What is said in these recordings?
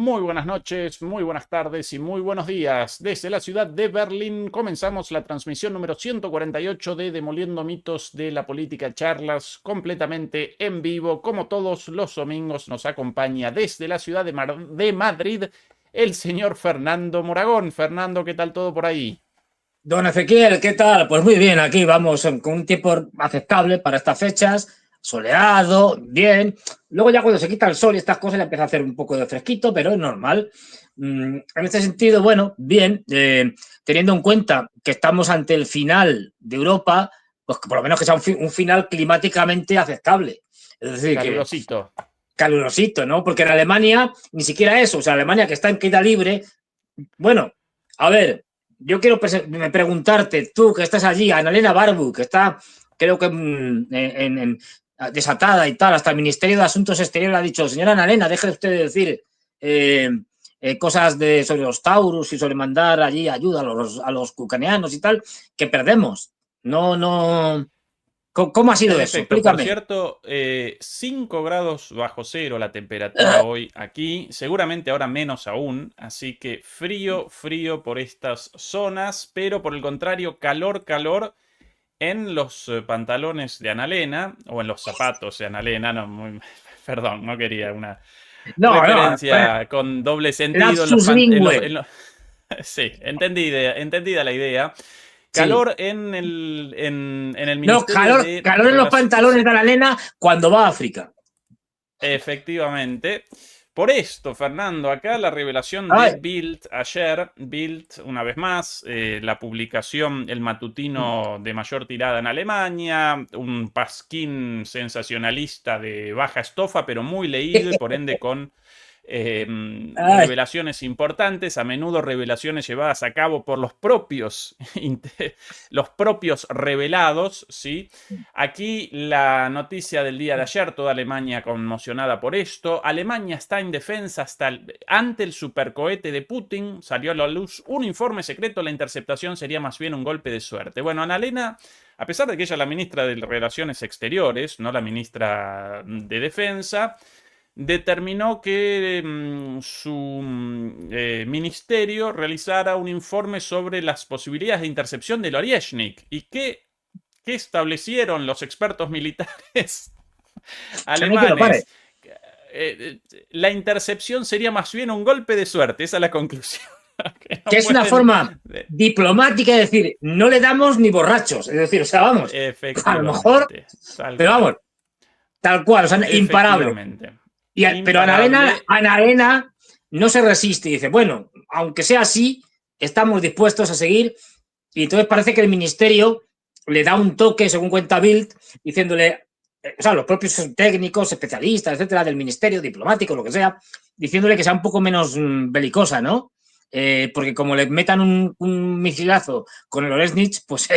muy buenas noches, muy buenas tardes y muy buenos días. Desde la ciudad de Berlín comenzamos la transmisión número 148 de Demoliendo Mitos de la Política Charlas, completamente en vivo. Como todos los domingos nos acompaña desde la ciudad de Madrid el señor Fernando Moragón. Fernando, ¿qué tal todo por ahí? Don Ezequiel, ¿qué tal? Pues muy bien, aquí vamos con un tiempo aceptable para estas fechas, soleado, bien. Luego ya cuando se quita el sol y estas cosas ya empieza a hacer un poco de fresquito, pero es normal. En este sentido, bueno, bien, teniendo en cuenta que estamos ante el final de Europa, pues que por lo menos que sea un final climáticamente aceptable. Es decir, que Calurosito. calurosito, ¿no? Porque en Alemania ni siquiera eso, o sea, Alemania que está en queda libre, bueno, a ver, yo quiero preguntarte, tú que estás allí, Annalena Baerbock, que está, creo que desatada y tal, hasta el Ministerio de Asuntos Exteriores ha dicho, señora Annalena, deje usted de decir eh, cosas sobre los Taurus y sobre mandar allí ayuda a los ucranianos y tal, que perdemos. No, no. ¿Cómo ha sido En eso? efecto, por Explícame. cierto, 5 grados bajo cero la temperatura hoy aquí, seguramente ahora menos aún, así que frío, frío por estas zonas, pero por el contrario, calor, calor en los pantalones de Annalena, o en los zapatos de Annalena, no, perdón, no quería una No, no, referencia con doble sentido en los, lapsus lingüe. sí, entendida la idea. Sí. Calor en el No, Ministerio calor, de calor en los pantalones Relaciones. de la nena cuando va a África. Efectivamente. Por esto, Fernando, acá la revelación de Ay, Bild ayer, Bild, una vez más, la publicación, el matutino de mayor tirada en Alemania, un pasquín sensacionalista de baja estofa, pero muy leído y por ende con ay, revelaciones importantes, a menudo revelaciones llevadas a cabo por los propios revelados, ¿sí? Aquí la noticia del día de ayer, toda Alemania conmocionada por esto. Alemania está en defensa ante el supercohete de Putin. Salió a la luz un informe secreto. La interceptación sería más bien un golpe de suerte. Bueno, Annalena, a pesar de que ella es la ministra de Relaciones Exteriores, no la ministra de Defensa, determinó que su ministerio realizara un informe sobre las posibilidades de intercepción del Orieshnik. ¿Y qué establecieron los expertos militares no hay quien lo pare. alemanes? La intercepción sería más bien un golpe de suerte, esa es la conclusión. Que Que no es una pueden. forma diplomática de decir, no le damos ni borrachos. Es decir, o sea, vamos, a lo mejor, Efectivamente, tal pero cual. vamos, tal cual, o sea, imparable. Efectivamente. Pero Imparable. Ana Arena no se resiste y dice, bueno, aunque sea así, estamos dispuestos a seguir. Y entonces parece que el ministerio le da un toque, según cuenta Bild, diciéndole, o sea, los propios técnicos, especialistas, etcétera, del ministerio, diplomático, lo que sea, diciéndole que sea un poco menos belicosa, ¿no? Porque como le metan un misilazo con el Oresnich, pues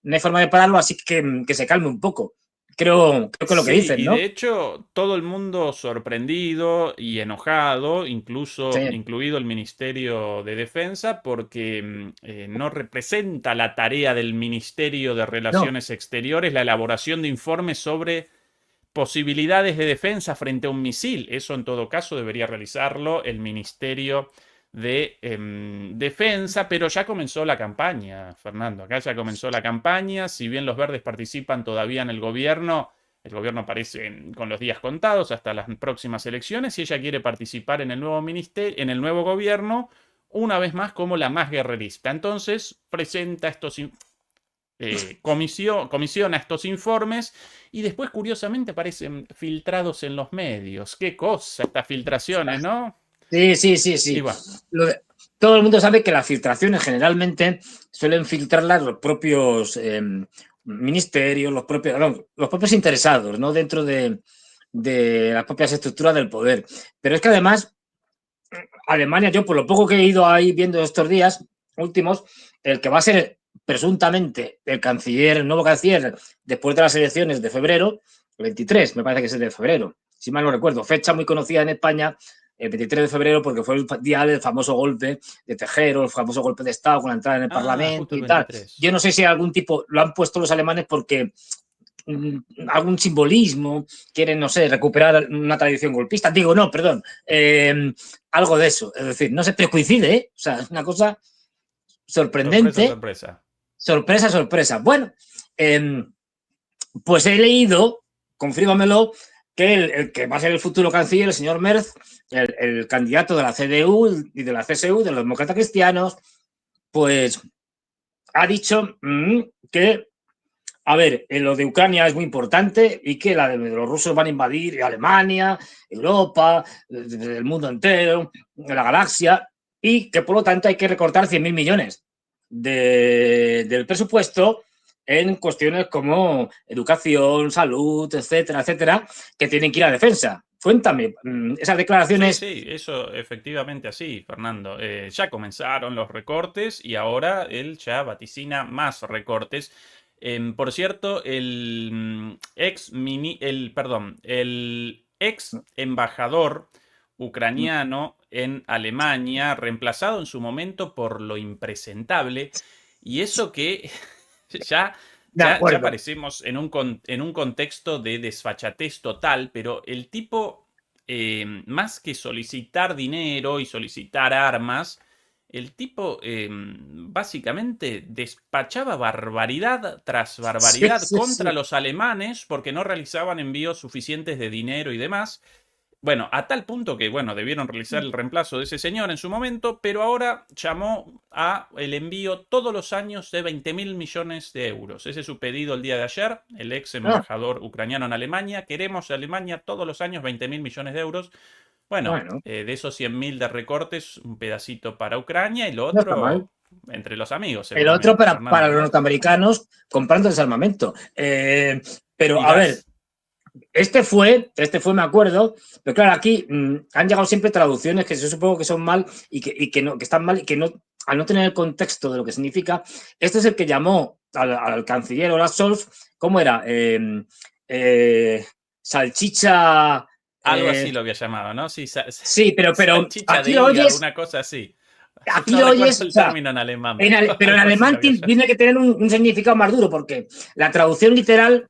no hay forma de pararlo, así que se calme un poco. Creo que es lo que Sí, dicen, y ¿no? de hecho todo el mundo sorprendido y enojado, incluso Sí. incluido el Ministerio de Defensa, porque no representa la tarea del Ministerio de No, Relaciones Exteriores la elaboración de informes sobre posibilidades de defensa frente a un misil. Eso en todo caso debería realizarlo el Ministerio de Defensa, pero ya comenzó la campaña, Fernando. Acá ya comenzó la campaña. Si bien los verdes participan todavía en el gobierno parece con los días contados hasta las próximas elecciones. Y ella quiere participar en el nuevo ministerio, en el nuevo gobierno, una vez más como la más guerrerista. Entonces presenta comisiona estos informes y después curiosamente aparecen filtrados en los medios. Qué cosa, estas filtraciones, ¿no? sí, sí, sí, Y sí. bueno, Todo el mundo sabe que las filtraciones generalmente suelen filtrarlas los propios ministerios, los propios interesados, ¿no? Dentro de las propias estructuras del poder. Pero es que además, Alemania, yo por lo poco que he ido ahí viendo estos días últimos, el que va a ser presuntamente el nuevo canciller, después de las elecciones de febrero, el 23, me parece que es el de febrero, si mal no recuerdo, fecha muy conocida en España, el 23 de febrero, porque fue el día del famoso golpe de Tejero, el famoso golpe de Estado con la entrada en el justo Parlamento el y tal. 23. Yo no sé si algún tipo lo han puesto los alemanes porque algún simbolismo, quieren, no sé, recuperar una tradición golpista. Digo, no, perdón. algo de eso. Es decir, no se te coincide, ¿eh? O sea, es una cosa Sorpresa, sorprendente. sorpresa. Sorpresa, sorpresa. Bueno, pues he leído, confírmamelo, que el que va a ser el futuro canciller, el señor Merz, el candidato de la CDU y de la CSU, de los demócratas cristianos, pues ha dicho que, a ver, lo de Ucrania es muy importante y que los rusos van a invadir Alemania, Europa, el mundo entero, la galaxia, y que por lo tanto hay que recortar 100.000 millones del presupuesto en cuestiones como educación, salud, etcétera, etcétera, que tienen que ir a defensa. Cuéntame, esas Sí, declaraciones. sí, eso efectivamente así, Fernando. Ya comenzaron los recortes y ahora él ya vaticina más recortes. Por cierto, el ex embajador ucraniano en Alemania, reemplazado en su momento por lo impresentable, y eso que ya, De ya acuerdo. parecemos en un contexto de desfachatez total, pero el tipo más que solicitar dinero y solicitar armas, el tipo básicamente despachaba barbaridad tras Sí, barbaridad sí, contra sí. los alemanes porque no realizaban envíos suficientes de dinero y demás. Bueno, a tal punto que, bueno, debieron realizar el reemplazo de ese señor en su momento, pero ahora llamó a el envío todos los años de 20.000 millones de euros. Ese es su pedido el día de ayer, el ex Ah, embajador ucraniano en Alemania. Queremos de Alemania todos los años 20.000 millones de euros. Bueno, bueno, de esos 100.000 de recortes, un pedacito para Ucrania y lo no está mal. otro entre los amigos, El otro seguramente, para Fernando, los ¿no? norteamericanos comprando desarmamento. Pero, Y a ver, gas. este fue, me acuerdo, pero claro, aquí han llegado siempre traducciones que yo supongo que son mal y que no, que están mal y que no, al no tener el contexto de lo que significa, este es el que llamó al canciller Olaf Scholz, ¿cómo era? Eh, salchicha. Algo así lo había llamado, ¿no? Sí, Sí, pero salchicha aquí de lo hígado, oyes, una cosa así. aquí No lo recuerdo oyes, o el sea, término en alemán, pero pero en algo así lo alemán había llamado. tiene que tener un significado más duro, porque la traducción literal,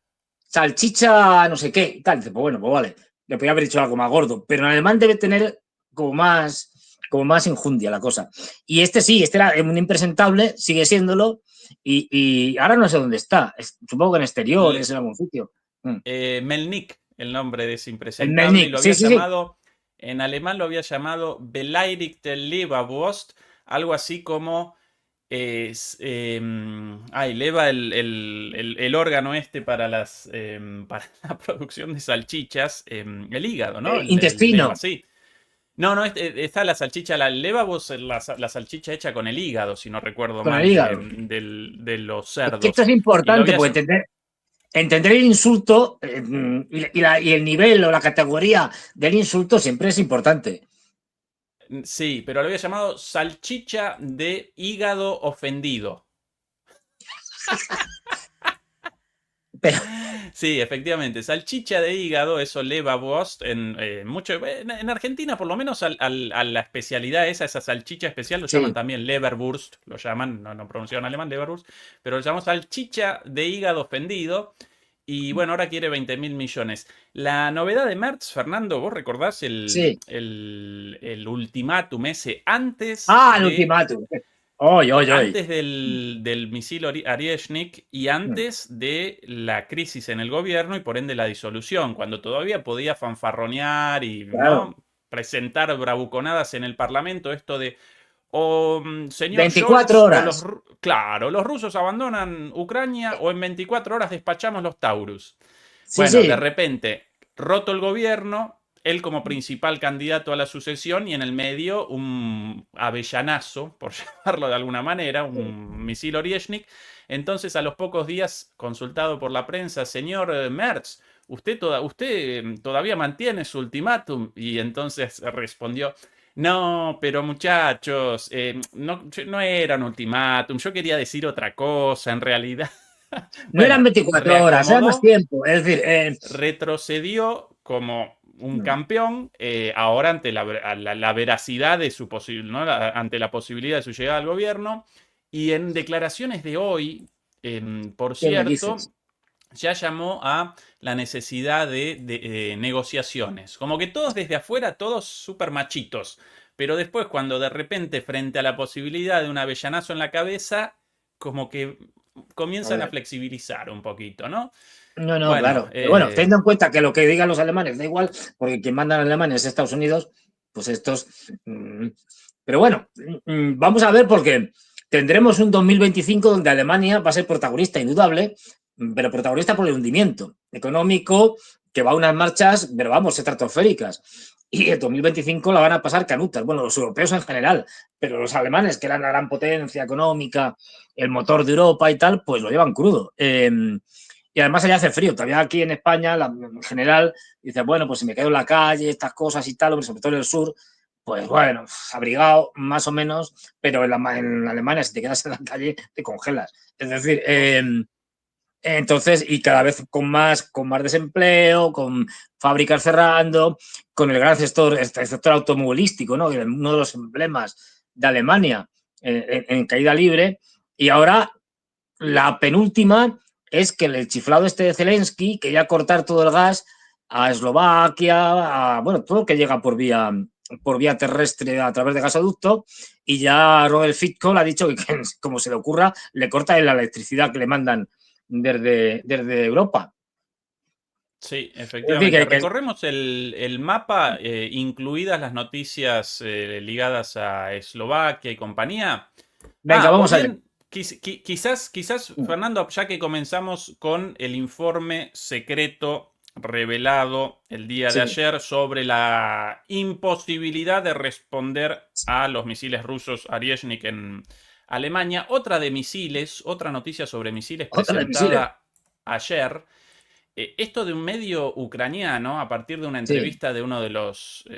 salchicha no sé qué, y tal, dice, pues bueno, pues vale, le podría haber dicho algo más gordo, pero en alemán debe tener como más injundia la cosa. Y sí, este era un impresentable, sigue siéndolo, y ahora no sé dónde está, supongo que en exteriores, en algún sitio. Melnik, el nombre de ese El impresentable, y Melnik, lo sí, había sí, sí. llamado, en alemán lo había llamado Beleidigte Leberwurst, algo así como leva el órgano este para para la producción de salchichas, el hígado, ¿no? El leva, Intestino, sí. No, no, está la salchicha, la leberwurst, la salchicha hecha con el hígado, si no recuerdo con el mal, hígado. de los Es que esto cerdos. es Y lo importante, había porque entender el insulto y el nivel o la categoría del insulto siempre es importante. Sí, pero lo había llamado salchicha de hígado ofendido. Pero Sí, efectivamente, salchicha de hígado, eso Leberwurst, en Argentina por lo menos a la especialidad esa salchicha especial lo llaman sí, también Leberwurst, lo llaman, no pronunciaron alemán Leberwurst, pero lo llamamos salchicha de hígado ofendido. Y bueno, ahora quiere 20.000 millones. La novedad de Merz, Fernando, ¿vos recordás sí. el ultimátum ese antes Ah, el de ultimátum. Hoy, hoy, hoy. antes del misil Arieshnik y antes de la crisis en el gobierno y por ende la disolución, cuando todavía podía fanfarronear y Claro. ¿no? presentar bravuconadas en el Parlamento, esto de, señor 24 Scholz, horas. claro, los rusos abandonan Ucrania o en 24 horas despachamos los Taurus. Sí, Bueno, de sí. repente, roto el gobierno, él como principal candidato a la sucesión y en el medio un avellanazo, por llamarlo de alguna manera, un misil Orieshnik. Entonces, a los pocos días, consultado por la prensa, señor Merz, usted todavía mantiene su ultimátum. Y entonces respondió, no, pero muchachos, no era un ultimátum, yo quería decir otra cosa, en realidad. No eran Bueno, se24 horas, era más reacomodó, tiempo. Es decir, retrocedió como un campeón ahora ante la veracidad de su ¿no? Ante la posibilidad de su llegada al gobierno. Y en declaraciones de hoy, por ¿qué me cierto, dices? ya llamó a la necesidad de negociaciones. Como que todos desde afuera, todos súper machitos. pero después cuando de repente frente a la posibilidad de un avellanazo en la cabeza, como que A comienzan a ver. flexibilizar un poquito, ¿no? No, no, Bueno, claro. Pero bueno, teniendo en cuenta que lo que digan los alemanes da igual, porque quien manda en Alemania es Estados Unidos, pues estos. Pero bueno, vamos a ver porque tendremos un 2025 donde Alemania va a ser protagonista indudable, pero protagonista por el hundimiento económico, que va a unas marchas, pero vamos, estratosféricas. Y el 2025 la van a pasar canutas. Bueno, los europeos en general, pero los alemanes, que eran la gran potencia económica, el motor de Europa y tal, pues lo llevan crudo. Y además allá hace frío. Todavía aquí en España, en general, dices, bueno, pues si me quedo en la calle, estas cosas y tal, sobre todo en el sur, pues bueno, abrigado más o menos, pero en Alemania si te quedas en la calle te congelas. Es decir, entonces, y cada vez con más desempleo, con fábricas cerrando, con el gran el sector automovilístico, ¿no? Uno de los emblemas de Alemania en caída libre. Y ahora la penúltima es que el chiflado este de Zelensky quería cortar todo el gas a Eslovaquia, bueno, todo lo que llega por vía terrestre a través de gasoducto, y ya Robert Fico le ha dicho que como se le ocurra, le corta la electricidad que le mandan desde Europa. sí, Es decir, efectivamente. Recorremos el mapa, incluidas las noticias ligadas a Eslovaquia y compañía. venga, O vamos allá. bien, quizás, Fernando, ya que comenzamos con el informe secreto revelado el día de Sí. ayer sobre la imposibilidad de responder a los misiles rusos Arieshnik en Alemania, otra noticia sobre misiles Otra de misiles. presentada ayer. Esto de un medio ucraniano, a partir de una Sí. entrevista de uno de los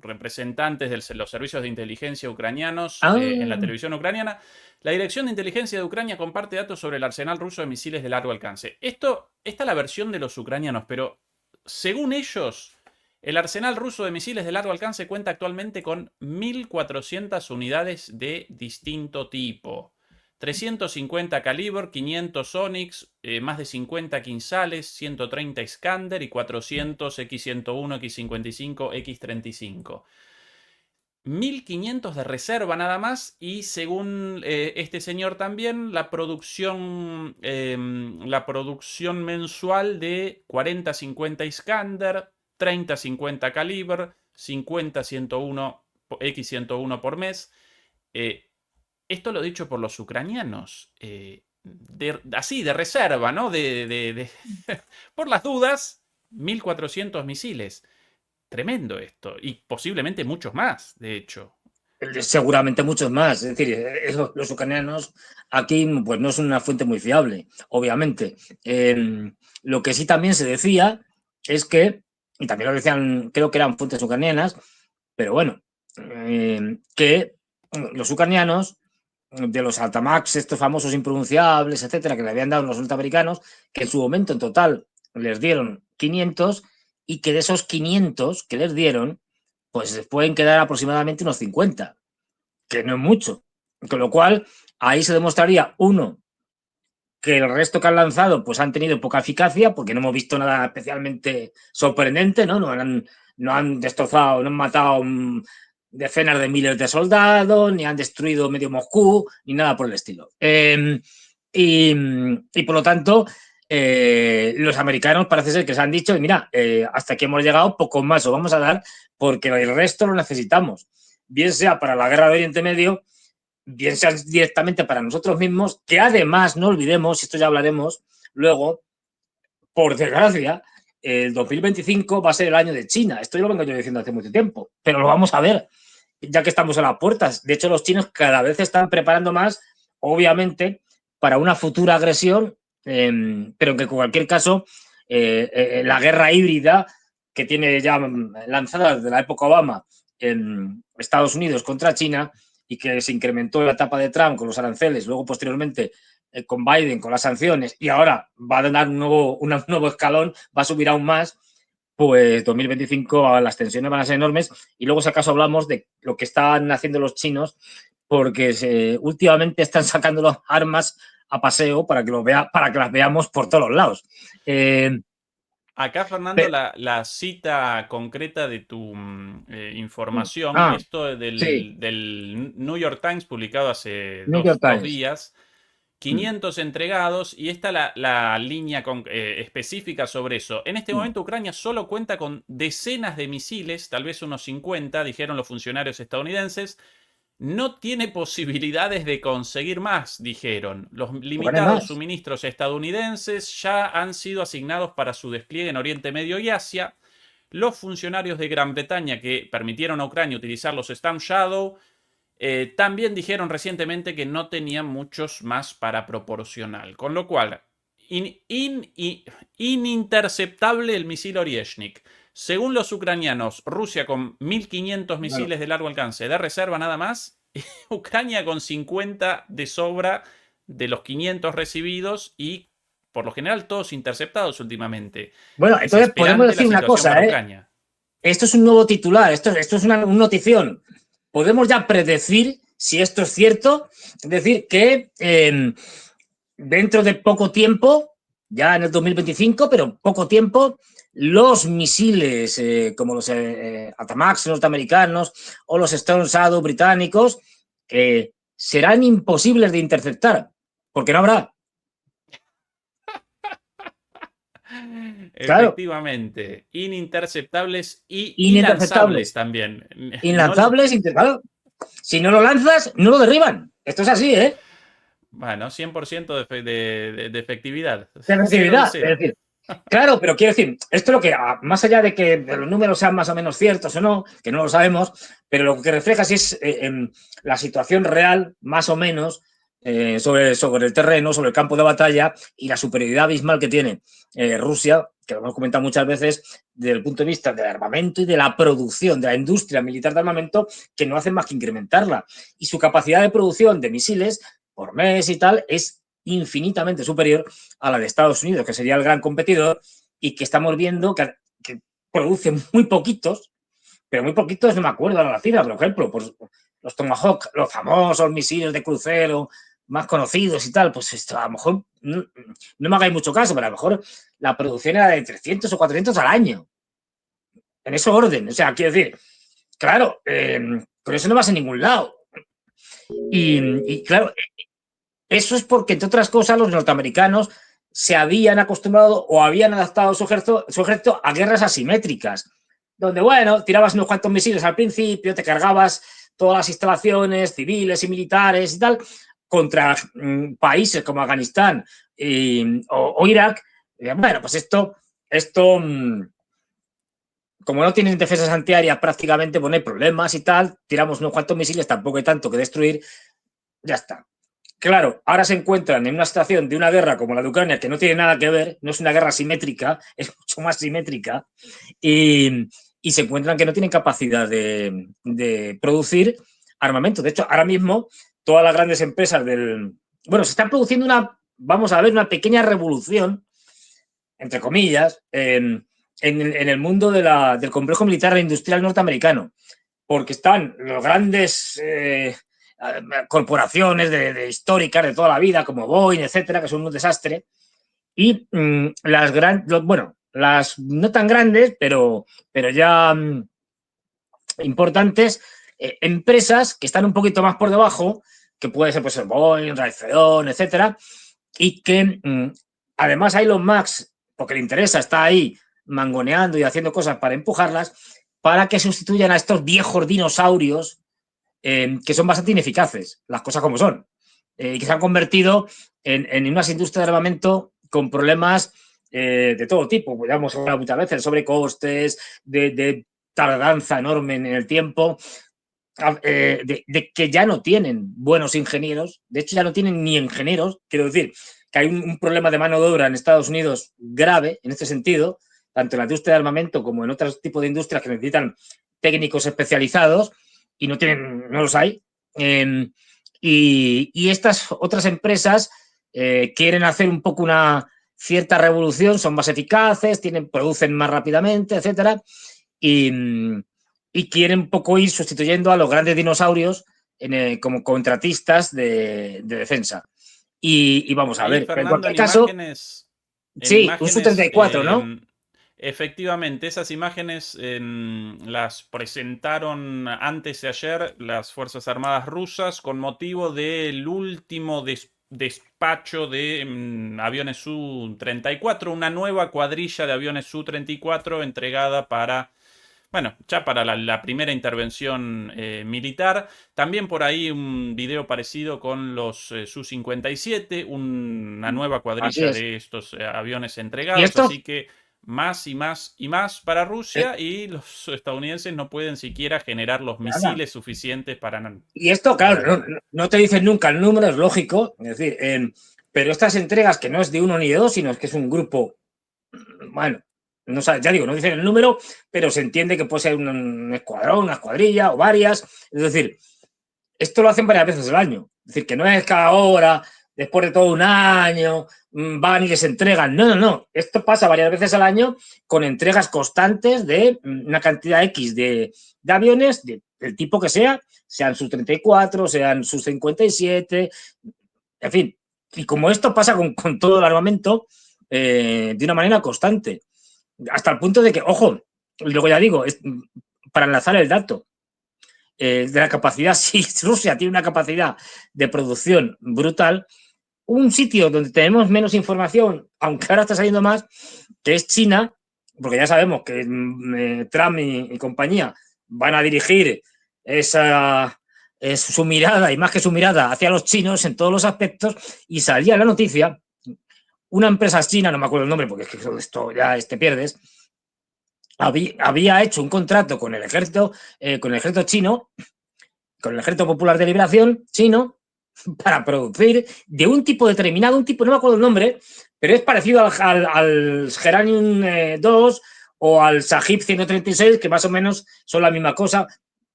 representantes de los servicios de inteligencia ucranianos en la Ah, televisión ucraniana, la Dirección de Inteligencia de Ucrania comparte datos sobre el arsenal ruso de misiles de largo alcance. Esta es la versión de los ucranianos, pero según ellos, el arsenal ruso de misiles de largo alcance cuenta actualmente con 1.400 unidades de distinto tipo. 350 Calibre, 500 Onyx, más de 50 Quinzales, 130 Iskander y 400 X-101, X-55, X-35. 1.500 de reserva nada más y según este señor también la producción mensual de 40-50 Iskander, 30-50 Calibre, 50-101 X-101 por mes. Eh, Esto lo dicho por los ucranianos, así, de reserva, ¿no? Por las dudas, 1.400 misiles. Tremendo esto. Y posiblemente muchos más, de hecho. seguramente muchos más. Es decir, los ucranianos aquí pues no son una fuente muy fiable, obviamente. Lo que sí también se decía es que, y también lo decían, creo que eran fuentes ucranianas, pero bueno, que los ucranianos, de los Altamax, estos famosos impronunciables, etcétera, que le habían dado los norteamericanos, que en su momento en total les dieron 500 y que de esos 500 que les dieron, pues pueden quedar aproximadamente unos 50, que no es mucho. Con lo cual, ahí se demostraría, uno, que el resto que han lanzado pues han tenido poca eficacia, porque no hemos visto nada especialmente sorprendente, ¿no? No han destrozado, no han matado decenas de miles de soldados, ni han destruido medio Moscú, ni nada por el estilo. Y por lo tanto, los americanos parece ser que se han dicho, mira, hasta aquí hemos llegado, poco más os vamos a dar, porque el resto lo necesitamos. Bien sea para la guerra de Oriente Medio, bien sea directamente para nosotros mismos, que además, no olvidemos, y esto ya hablaremos luego, por desgracia, el 2025 va a ser el año de China. Esto yo lo vengo yo diciendo hace mucho tiempo, pero lo vamos a ver, ya que estamos a las puertas. De hecho, los chinos cada vez se están preparando más, obviamente, para una futura agresión, pero que en cualquier caso, la guerra híbrida que tiene ya lanzada desde la época Obama en Estados Unidos contra China y que se incrementó en la etapa de Trump con los aranceles, luego posteriormente con Biden con las sanciones y ahora va a dar un nuevo escalón, va a subir aún más, pues 2025 las tensiones van a ser enormes y luego si acaso hablamos de lo que están haciendo los chinos porque últimamente están sacando las armas a paseo para que las veamos por todos los lados. Acá, Fernando, Pero, la cita concreta de tu mm, información, ah, esto sí, del New York Times publicado hace New York dos Times. días, Mm, 500 entregados y está la línea específica sobre eso. En este mm. momento Ucrania solo cuenta con decenas de misiles, tal vez unos 50, dijeron los funcionarios estadounidenses. No tiene posibilidades de conseguir más, dijeron. Los Porque no hay limitados más. suministros estadounidenses ya han sido asignados para su despliegue en Oriente Medio y Asia. Los funcionarios de Gran Bretaña que permitieron a Ucrania utilizar los Storm Shadow también dijeron recientemente que no tenían muchos más para proporcionar. Con lo cual, ininterceptable el misil Oryezhnik. Según los ucranianos, Rusia con 1.500 Bueno, misiles de largo alcance de reserva nada más, y Ucrania con 50 de sobra de los 500 recibidos y por lo general todos interceptados últimamente. bueno, entonces podemos Desesperante la decir una situación para cosa, ¿eh? Ucrania. Esto es un nuevo titular, esto es una notición. Podemos ya predecir si esto es cierto, es decir, que dentro de poco tiempo, ya en el 2025, pero poco tiempo, los misiles como los Atamax norteamericanos o los Storm Shadow británicos serán imposibles de interceptar, porque no habrá. Claro, Efectivamente, ininterceptables y inlanzables ininterceptables, también. No, inlanzables, claro. Si no lo lanzas, no lo derriban. Esto es así, ¿eh? bueno, 100% de efectividad, De cero de efectividad. Es cero. decir, claro, pero quiero decir, esto es lo que, más allá de que los números sean más o menos ciertos o no, que no lo sabemos, pero lo que refleja sí es la situación real, más o menos, sobre el terreno, sobre el campo de batalla y la superioridad abismal que tiene Rusia, que lo hemos comentado muchas veces, desde el punto de vista del armamento y de la producción, de la industria militar de armamento, que no hacen más que incrementarla. Y su capacidad de producción de misiles por mes y tal es infinitamente superior a la de Estados Unidos, que sería el gran competidor, y que estamos viendo que producen muy poquitos, pero muy poquitos, no me acuerdo ahora la cifra, por ejemplo, pues los Tomahawk, los famosos misiles de crucero más conocidos y tal, pues esto a lo mejor no me hagáis mucho caso, pero a lo mejor la producción era de 300 o 400 al año, en ese orden. O sea, quiero decir, claro, con eso no vas a ningún lado. Y claro, eso es porque, entre otras cosas, los norteamericanos se habían acostumbrado o habían adaptado su ejército a guerras asimétricas, donde, bueno, tirabas unos cuantos misiles al principio, te cargabas todas las instalaciones civiles y militares y tal, contra países como Afganistán o Irak. Bueno, pues esto como no tienen defensas antiaéreas prácticamente, pues no hay problemas y tal, tiramos unos cuantos misiles, tampoco hay tanto que destruir, ya está. Claro, ahora se encuentran en una situación de una guerra como la de Ucrania, que no tiene nada que ver, no es una guerra simétrica, es mucho más simétrica, y se encuentran que no tienen capacidad de producir armamento. De hecho, ahora mismo todas las grandes empresas Bueno, se está produciendo vamos a ver, una pequeña revolución, entre comillas, en el mundo del complejo militar e industrial norteamericano, porque están los grandes corporaciones históricas de toda la vida, como Boeing, etcétera, que son un desastre, y bueno, las no tan grandes, pero ya importantes, empresas que están un poquito más por debajo, que puede ser pues, Boeing, Raytheon, etcétera, y que además Elon Musk, porque le interesa, está ahí mangoneando y haciendo cosas para empujarlas, para que sustituyan a estos viejos dinosaurios que son bastante ineficaces, las cosas como son, y que se han convertido en unas industrias de armamento con problemas de todo tipo. Pues ya hemos hablado muchas veces sobre costes, de tardanza enorme en el tiempo, de que ya no tienen buenos ingenieros, de hecho ya no tienen ni ingenieros, quiero decir, que hay un problema de mano de obra en Estados Unidos grave en este sentido, tanto en la industria de armamento como en otros tipos de industrias que necesitan técnicos especializados y no los hay. Y estas otras empresas quieren hacer un poco una cierta revolución, son más eficaces, producen más rápidamente, etcétera, y, y quieren un poco ir sustituyendo a los grandes dinosaurios como contratistas de defensa. Y vamos a Ahí, ver, en Fernando, cualquier caso, en sí, un imágenes Su-34, ¿no? Efectivamente, esas imágenes las presentaron antes de ayer las Fuerzas Armadas rusas con motivo del último despacho de aviones Su-34, una nueva cuadrilla de aviones Su-34 entregada para, bueno, ya para la primera intervención militar. También por ahí un video parecido con los Su-57, una nueva Así cuadrilla es. de estos aviones Y entregados, esto, así que más y más y más para eh, Rusia, y los estadounidenses no pueden siquiera generar los nada. misiles suficientes para... Y esto, claro, no te dicen nunca el número, es lógico, es decir, pero estas entregas que no es de uno ni de dos, sino que es un grupo, bueno, no sabe, ya digo, no dicen el número, pero se entiende que puede ser un escuadrón, una escuadrilla o varias. Es decir, esto lo hacen varias veces al año. Es decir, que no es cada hora, después de todo un año, van y les entregan. No, no, no. Esto pasa varias veces al año con entregas constantes de una cantidad X de aviones, del tipo que sea, sean sus 34, sean sus 57, en fin. Y como esto pasa con todo el armamento, de una manera constante. Hasta el punto de que, ojo, y luego ya digo, para enlazar el dato, de la capacidad, si Rusia tiene una capacidad de producción brutal, un sitio donde tenemos menos información, aunque ahora está saliendo más, que es China, porque ya sabemos que Trump y compañía van a dirigir esa, su mirada, y más que su mirada, hacia los chinos en todos los aspectos, y salía la noticia, una empresa china, no me acuerdo el nombre, porque es que esto ya te pierdes, había hecho un contrato con el ejército chino, con el Ejército Popular de Liberación chino, para producir de un tipo determinado, un tipo, no me acuerdo el nombre, pero es parecido al Geranium 2 o al Sahib 136, que más o menos son la misma cosa,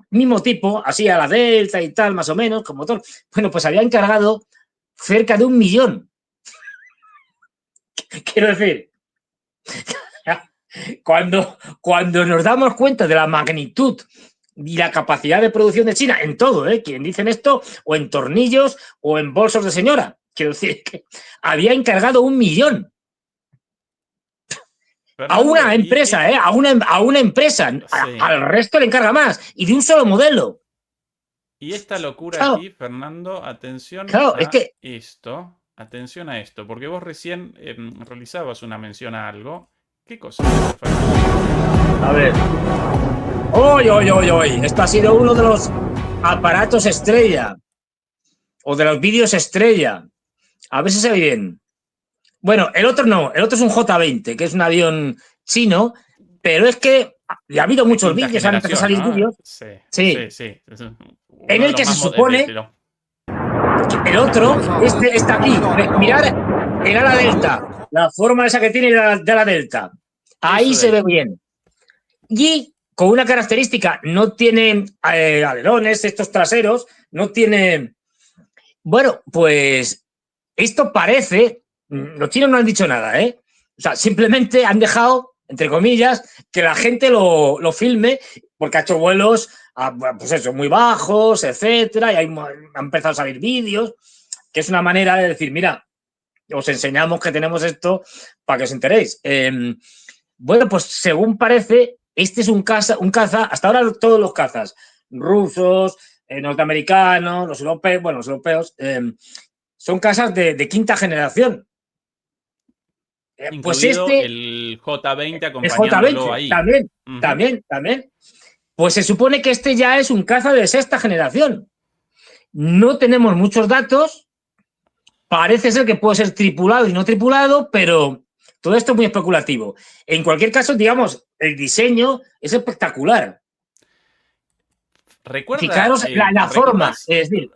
mismo tipo, así a la Delta y tal, más o menos, con motor. Bueno, pues había encargado cerca de 1.000.000. Quiero decir, cuando nos damos cuenta de la magnitud y la capacidad de producción de China en todo, quien dicen esto, o en tornillos o en bolsos de señora. Quiero decir que había encargado 1.000.000 a Fernando, una empresa, a una empresa, sí. al resto le encarga más y de un solo modelo. Y esta locura Claro, aquí, Fernando, atención claro, es a que, esto, atención a esto, porque vos recién realizabas una mención a algo. ¿Qué cosa es esto, Fernando? a ver, hoy, hoy, hoy, hoy, esto ha sido uno de los aparatos estrella o de los vídeos estrella. A ver si se ve bien. Bueno, el otro no, el otro es un J-20, que es un avión chino, pero es que ya ha habido De muchos quinta vídeos, han empezado a generación, salir ¿no? vídeos, Sí, sí, sí, sí. Es en uno de el los que se más supone los... que el otro, está aquí, mirar el ala delta, la forma esa que tiene de ala delta, ahí Eso de se ve ahí. bien. Y con una característica, no tiene alerones, estos traseros, no tiene... Bueno, pues esto parece, los chinos no han dicho nada, ¿eh? O sea, simplemente han dejado, entre comillas, que la gente lo filme, porque ha hecho vuelos, pues eso, muy bajos, etcétera, y han empezado a salir vídeos, que es una manera de decir, mira, os enseñamos que tenemos esto para que os enteréis. Bueno, pues según parece, este es un caza, hasta ahora todos los cazas, rusos, norteamericanos, los europeos, bueno, los europeos, son casas de quinta generación. Pues Incluido este el J-20 es acompañándolo J-20, ahí. también, Ujú. también, también. Pues se supone que este ya es un caza de sexta generación. No tenemos muchos datos, parece ser que puede ser tripulado y no tripulado, pero todo esto es muy especulativo. En cualquier caso, digamos, el diseño es espectacular. Recuerda, Fijaros la forma, ¿recordás, es decir,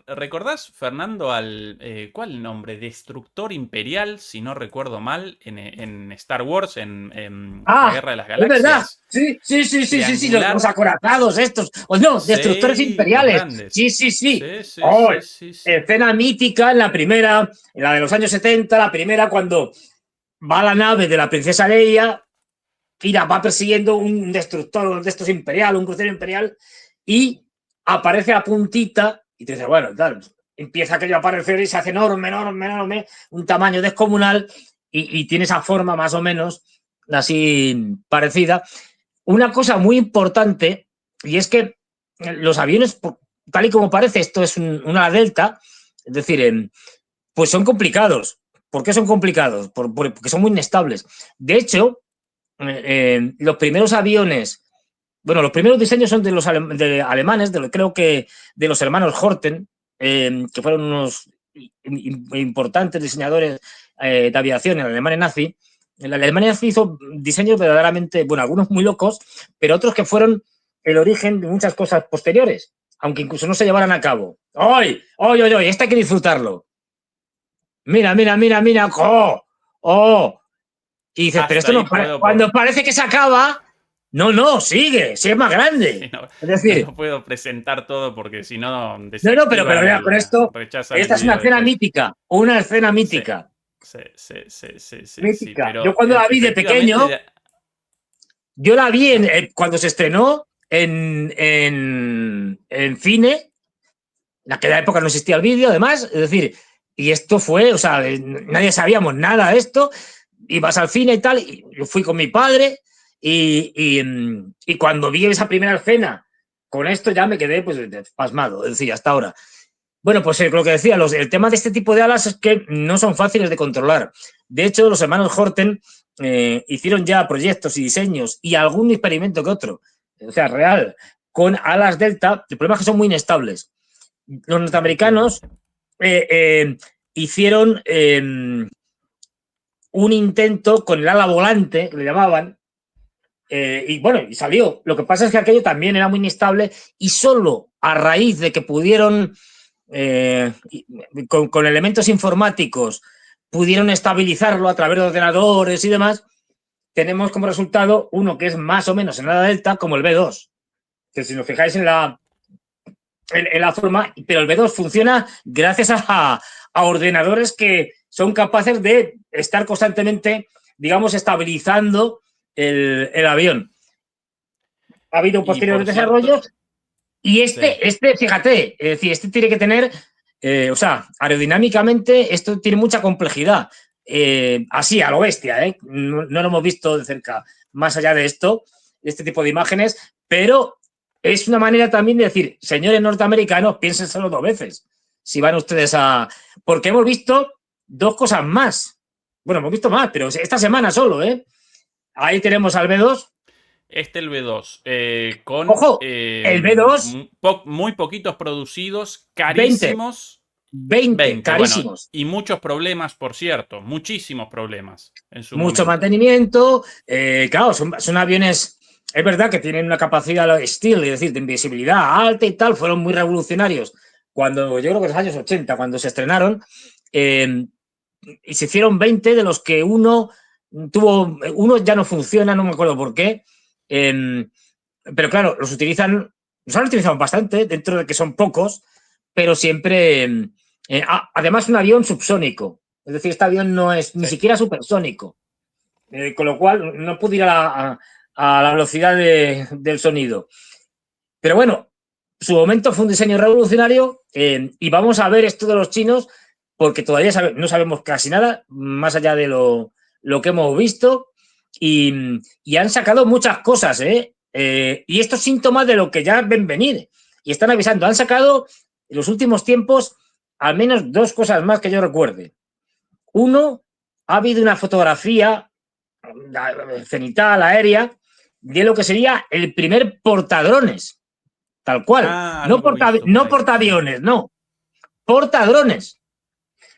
recordás, Fernando, al, ¿cuál nombre? Destructor Imperial, si no recuerdo mal, en Star Wars, en La ah, Guerra de las es verdad, Galaxias? sí, sí, sí, sí, sí, sí, los Triangular. acorazados estos, o no, destructores Sí, los imperiales, grandes. sí, sí, sí. Sí, sí, Oh, sí, sí, sí. escena mítica en la primera, en la de los años 70, la primera cuando va la nave de la princesa Leia, tira, va persiguiendo un destructor de estos imperial, un crucero imperial, y aparece la puntita, y te dices, bueno, tal, empieza aquello a aparecer y se hace enorme, enorme, enorme, un tamaño descomunal, y tiene esa forma más o menos así parecida. Una cosa muy importante, y es que los aviones, tal y como parece, esto es una Delta, es decir, pues son complicados. ¿Por qué son complicados? Porque son muy inestables. De hecho, los primeros aviones, bueno, los primeros diseños son de los alemanes, creo que de los hermanos Horten, que fueron unos importantes diseñadores de aviación en la Alemania nazi. La Alemania nazi hizo diseños verdaderamente, bueno, algunos muy locos, pero otros que fueron el origen de muchas cosas posteriores, aunque incluso no se llevaran a cabo. ¡Ay! ¡Ay, ay, ay! Este hay que disfrutarlo. Mira, mira, mira, mira. ¡Oh! ¡Oh! Y dices, pero Hasta esto no, ahí puedo cuando parece que se acaba, no, no, sigue, sigue más grande. sí, no, Es no decir, lo puedo presentar todo porque si no no, no, pero, desactivan pero esto, rechazan el esta es una video escena después. mítica, una escena Sí, mítica, sí, sí, sí, sí, sí, sí, mítica. Yo pero cuando la vi de efectivamente, pequeño, yo la vi ah, cuando se estrenó en cine, en aquella época no existía el vídeo, además, es decir, y esto fue, o sea, nadie sabíamos nada de esto, ibas al cine y tal, y yo fui con mi padre, y cuando vi esa primera escena, con esto ya me quedé pues pasmado, es decir, hasta ahora. Bueno, pues lo que decía, el tema de este tipo de alas es que no son fáciles de controlar. De hecho, los hermanos Horten hicieron ya proyectos y diseños y algún experimento que otro, o sea, real, con alas delta. El problema es que son muy inestables. Los norteamericanos efectivamente. eh, eh, hicieron un intento con el ala volante, que le llamaban, y bueno, y salió. Lo que pasa es que aquello también era muy inestable y solo a raíz de que pudieron eh, con elementos informáticos pudieron estabilizarlo a través de ordenadores y demás, tenemos como resultado uno que es más o menos en la delta, como el B2. Que si nos fijáis en la forma, pero el B2 funciona gracias a ordenadores que son capaces de estar constantemente, digamos, estabilizando el avión. Ha habido Y posteriores por cierto, desarrollos y sí. fíjate, es decir, este tiene que tener, o sea, aerodinámicamente esto tiene mucha complejidad. Así, a lo bestia, ¿eh? No, no lo hemos visto de cerca, más allá de esto, de este tipo de imágenes, pero es una manera también de decir, señores norteamericanos, piénsenselo dos veces, si van ustedes a... Porque hemos visto dos cosas más. Bueno, hemos visto más, pero esta semana solo, ¿eh? Ahí tenemos al B2. Este el B2, con Ojo, el B2, muy poquitos producidos, 20, carísimos, 20, 20 bueno, carísimos. y muchos problemas, por cierto, muchísimos problemas en su Mucho momento. mantenimiento. Claro, son aviones, es verdad que tienen una capacidad steel, es decir, de invisibilidad alta y tal, fueron muy revolucionarios cuando, yo creo que en los años 80, cuando se estrenaron, y se hicieron 20, de los que uno ya no funciona, no me acuerdo por qué, pero claro, los han utilizado bastante, dentro de que son pocos, pero siempre, además un avión subsónico, es decir, este avión no es ni Sí. siquiera supersónico. Con lo cual no pude ir a la velocidad del sonido. Pero bueno, su momento fue un diseño revolucionario y vamos a ver esto de los chinos porque todavía no sabemos casi nada, más allá de lo que hemos visto y han sacado muchas cosas, y esto es síntoma de lo que ya ven venir y están avisando. Han sacado en los últimos tiempos al menos dos cosas más que yo recuerde. Uno, ha habido una fotografía cenital, aérea, de lo que sería el primer portadrones, tal cual. Ah, No, algo he visto por no ahí, sí. portaaviones, no, portadrones.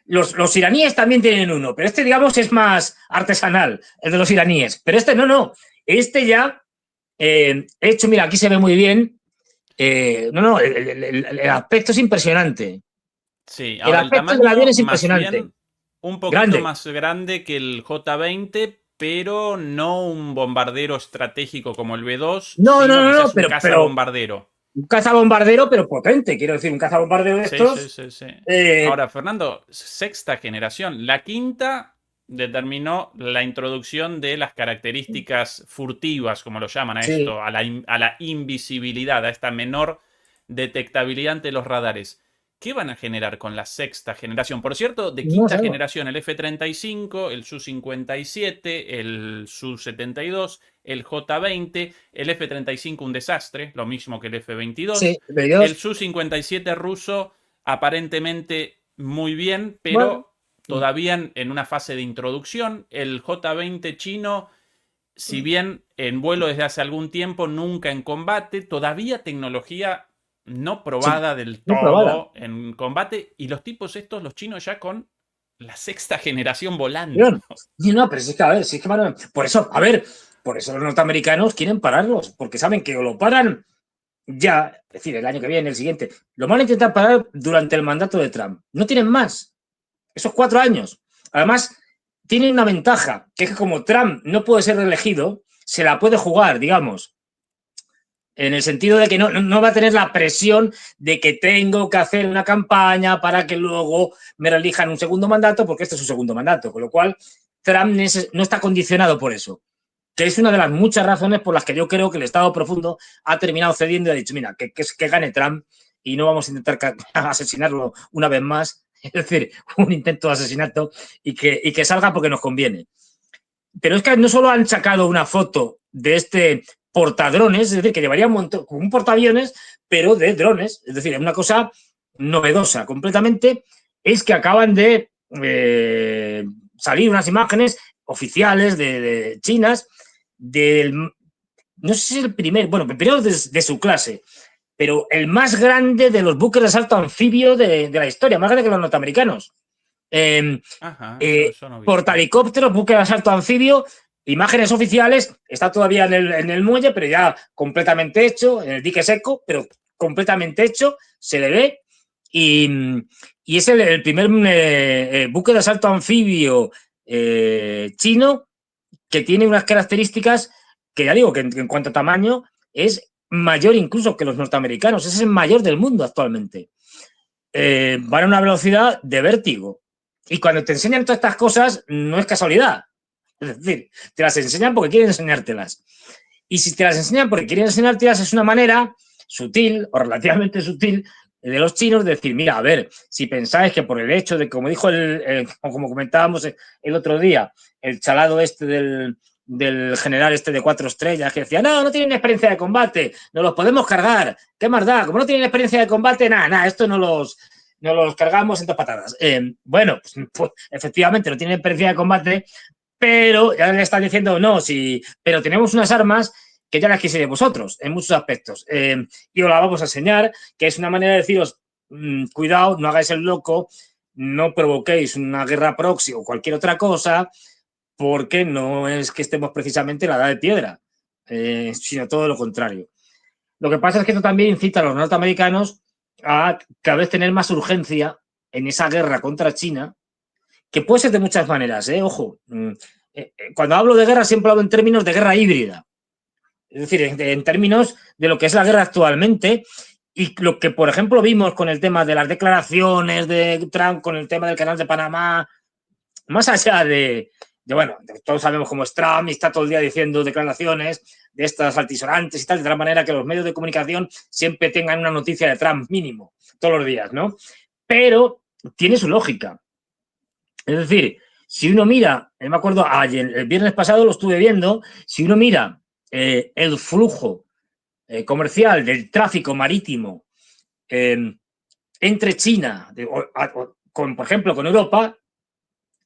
Los iraníes también tienen uno, pero este, digamos, es más artesanal, el de los iraníes. Pero este no, no. Este ya, hecho, mira, aquí se ve muy bien. No, no, el aspecto es impresionante. Sí, El ahora el aspecto del avión tamaño es más impresionante. bien un poquito Grande. más grande que el J-20, pero no un bombardero estratégico como el B2, No, no, sino no, no, quizás un pero cazabombardero. un cazabombardero, pero potente. Quiero decir, un cazabombardero de Sí, sí, estos. sí, sí. Eh, Ahora, Fernando, sexta generación. La quinta determinó la introducción de las características furtivas, como lo llaman a sí, esto, a la invisibilidad, a esta menor detectabilidad ante los radares. ¿qué van a generar con la sexta generación? Por cierto, de No quinta sabemos. generación, el F-35, el Su-57, el Su-72, el J-20, el F-35 un desastre, lo mismo que el Sí, F-22, el veintidós. Su-57 ruso aparentemente muy bien, Bueno, pero todavía en una fase de introducción, el J-20 chino, si bien en vuelo desde hace algún tiempo, nunca en combate, todavía tecnología no sí, probada del no probada. todo en combate, y los tipos estos, los chinos ya con la sexta generación volando. León. Y no, pero sí que, a ver, sí que por eso, a ver, por eso los norteamericanos quieren pararlos, porque saben que o lo paran ya, es decir, el año que viene, el siguiente, lo van a intentar parar durante el mandato de Trump. No tienen más. Esos 4 años. Además, tienen una ventaja, que es que como Trump no puede ser reelegido, se la puede jugar, digamos, en el sentido de que no va a tener la presión de que tengo que hacer una campaña para que luego me reelijan un segundo mandato, porque este es su segundo mandato, con lo cual Trump no está condicionado por eso, que es una de las muchas razones por las que yo creo que el Estado profundo ha terminado cediendo y ha dicho, mira, que gane Trump y no vamos a intentar asesinarlo una vez más, es decir, un intento de asesinato y que salga porque nos conviene. Pero es que no solo han sacado una foto de este portadrones, es decir, que llevaría un portaaviones, pero de drones, es decir, es una cosa novedosa completamente, es que acaban de salir unas imágenes oficiales de chinas del, no sé si es el primer, bueno, el primero de su clase, pero el más grande de los buques de asalto anfibio de la historia, más grande que los norteamericanos. Eh, Ajá, eso no vi. Portahelicópteros, buque de asalto anfibio, imágenes oficiales, está todavía en el muelle, pero ya completamente hecho, en el dique seco, pero completamente hecho, se le ve. Y, y es el primer buque de asalto anfibio chino que tiene unas características que ya digo que en cuanto a tamaño es mayor incluso que los norteamericanos, es el mayor del mundo actualmente. Van a una velocidad de vértigo. Y cuando te enseñan todas estas cosas, no es casualidad. Es decir, te las enseñan porque quieren enseñártelas. Y si te las enseñan porque quieren enseñártelas, es una manera sutil o relativamente sutil de los chinos de decir, mira, a ver, si pensáis que por el hecho de, como dijo como comentábamos el otro día, el chalado este del general este de 4 estrellas que decía, no tienen experiencia de combate, no los podemos cargar, qué más da, como no tienen experiencia de combate, nada, esto no los cargamos en dos patadas. Bueno, pues efectivamente no tienen experiencia de combate, pero ya le están diciendo, no, sí, pero tenemos unas armas que ya las quisierais vosotros en muchos aspectos. Y os la vamos a enseñar, que es una manera de deciros, cuidado, no hagáis el loco, no provoquéis una guerra proxy o cualquier otra cosa, porque no es que estemos precisamente en la edad de piedra, sino todo lo contrario. Lo que pasa es que esto también incita a los norteamericanos a cada vez tener más urgencia en esa guerra contra China, que puede ser de muchas maneras, ojo. Cuando hablo de guerra siempre hablo en términos de guerra híbrida, es decir, en términos de lo que es la guerra actualmente y lo que, por ejemplo, vimos con el tema de las declaraciones de Trump, con el tema del canal de Panamá, más allá bueno, todos sabemos cómo es Trump y está todo el día diciendo declaraciones de estas altisonantes y tal, de tal manera que los medios de comunicación siempre tengan una noticia de Trump mínimo, todos los días, ¿no? Pero tiene su lógica. Es decir, si uno mira, me acuerdo, ayer, el viernes pasado lo estuve viendo, si uno mira el flujo comercial del tráfico marítimo entre China, por ejemplo, con Europa,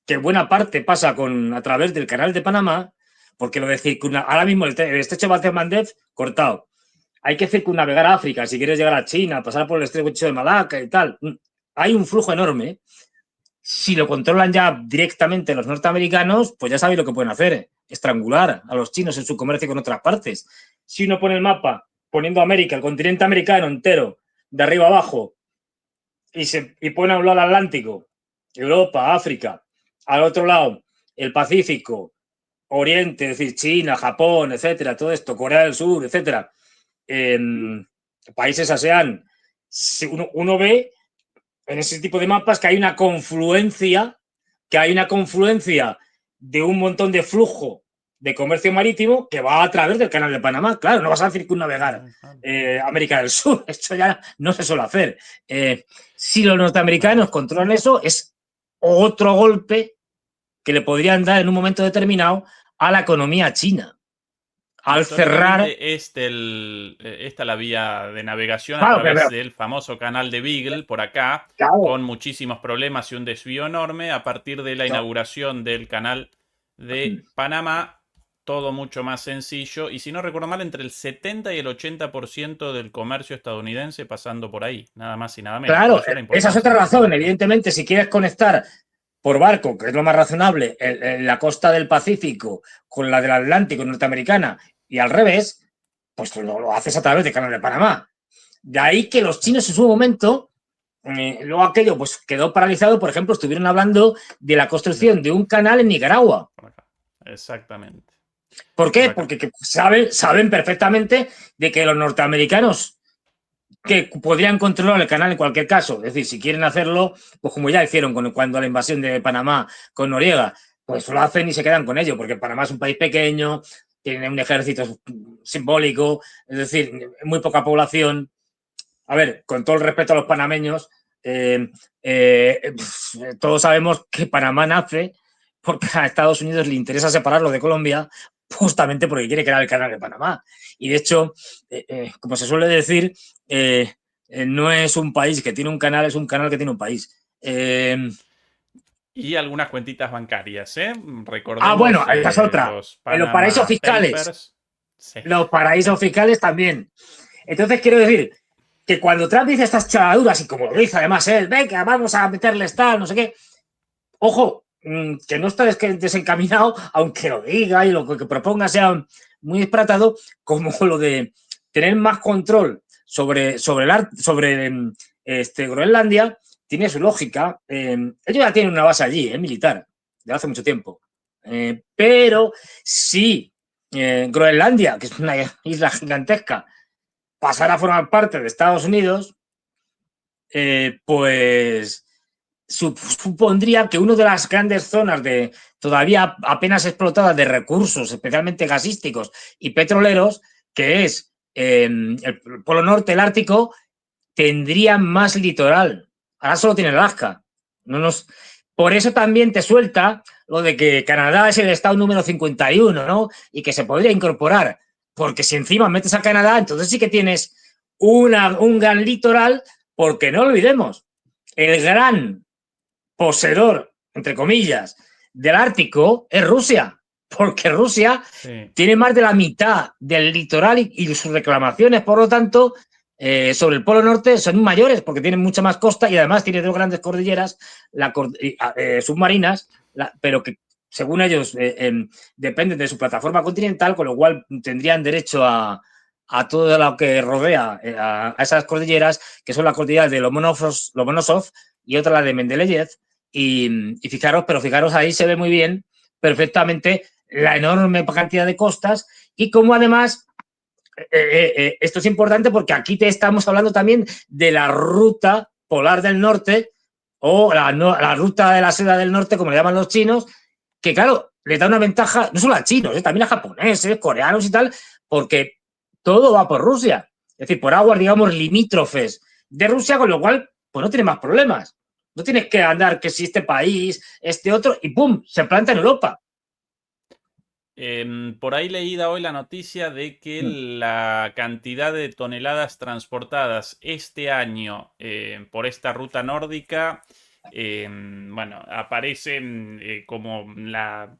que buena parte pasa a través del canal de Panamá, porque lo de ahora mismo el estrecho de Bab-el-Mandeb cortado. Hay que circunnavegar a África si quieres llegar a China, pasar por el estrecho de Malaca y tal. Hay un flujo enorme. Si lo controlan ya directamente los norteamericanos, pues ya sabéis lo que pueden hacer, estrangular a los chinos en su comercio con otras partes. Si uno pone el mapa poniendo América, el continente americano entero, de arriba abajo, y pone a un lado el Atlántico, Europa, África, al otro lado el Pacífico, Oriente, es decir, China, Japón, etcétera, todo esto, Corea del Sur, etcétera, países ASEAN, uno ve en ese tipo de mapas que hay una confluencia de un montón de flujo de comercio marítimo que va a través del canal de Panamá. Claro, no vas a circunnavegar América del Sur. Esto ya no se suele hacer. Si los norteamericanos controlan eso, es otro golpe que le podrían dar en un momento determinado a la economía china. Al cerrar. Históricamente esta la vía de navegación a Claro, través del famoso canal de Beagle, por acá, claro, con muchísimos problemas y un desvío enorme. A partir de la inauguración del canal de Panamá, todo mucho más sencillo. Y si no recuerdo mal, entre el 70 y el 80% del comercio estadounidense pasando por ahí, nada más y nada menos. Por claro, eso la esa es importancia otra de razón. tenerlo. Evidentemente, si quieres conectar por barco, que es lo más razonable, en la costa del Pacífico con la del Atlántico norteamericana y al revés, pues lo haces a través del canal de Panamá. De ahí que los chinos en su momento, luego aquello pues quedó paralizado. Por ejemplo, estuvieron hablando de la construcción de un canal en Nicaragua. Por acá. Exactamente. ¿Por Por qué? acá. Porque saben perfectamente de que los norteamericanos que podrían controlar el canal en cualquier caso. Es decir, si quieren hacerlo, pues como ya hicieron cuando la invasión de Panamá con Noriega, pues lo hacen y se quedan con ello, porque Panamá es un país pequeño, tiene un ejército simbólico, es decir, muy poca población. A ver, con todo el respeto a los panameños, todos sabemos que Panamá nace porque a Estados Unidos le interesa separarlo de Colombia justamente porque quiere crear el canal de Panamá. Y de hecho, como se suele decir, no es un país que tiene un canal, es un canal que tiene un país. Y algunas cuentitas bancarias, ¿eh? Bueno, Recordemos esa es otra. los Los paraísos Panama fiscales. Papers. Sí. Los paraísos fiscales también. Entonces, quiero decir que cuando Trump dice estas chavaduras, y como lo dice además él, venga, vamos a meterles tal, no sé qué, ojo, que no está desencaminado, aunque lo diga y lo que proponga sea muy dispratado, como lo de tener más control sobre Groenlandia, tiene su lógica. Ellos ya tienen una base allí, militar, de hace mucho tiempo. Pero si Groenlandia, que es una isla gigantesca, pasara a formar parte de Estados Unidos, pues supondría que una de las grandes zonas de todavía apenas explotadas de recursos, especialmente gasísticos y petroleros, que es el Polo Norte, el Ártico, tendría más litoral. Ahora solo tiene Alaska. No nos... Por eso también te suelta lo de que Canadá es el estado número 51, ¿no? Y que se podría incorporar. Porque si encima metes a Canadá, entonces sí que tienes un gran litoral, porque no olvidemos, el gran poseedor, entre comillas, del Ártico es Rusia, porque Rusia Sí. tiene más de la mitad del litoral y sus reclamaciones, por lo tanto, sobre el Polo Norte son mayores porque tienen mucha más costa y además tiene dos grandes cordilleras submarinas, pero que según ellos dependen de su plataforma continental, con lo cual tendrían derecho a todo lo que rodea a esas cordilleras, que son las cordilleras de Lomonosov y otra la de Mendeleev. Y fijaros ahí se ve muy bien, perfectamente, la enorme cantidad de costas y cómo además, esto es importante porque aquí te estamos hablando también de la ruta polar del norte o la ruta de la seda del norte, como le llaman los chinos, que claro, le da una ventaja no solo a chinos, también a japoneses, coreanos y tal, porque todo va por Rusia. Es decir, por aguas, digamos, limítrofes de Rusia, con lo cual, pues no tiene más problemas. No tienes que andar que si este país, este otro, y ¡pum! Se planta en Europa. Por ahí leída hoy la noticia de que la cantidad de toneladas transportadas este año por esta ruta nórdica, bueno, aparece como la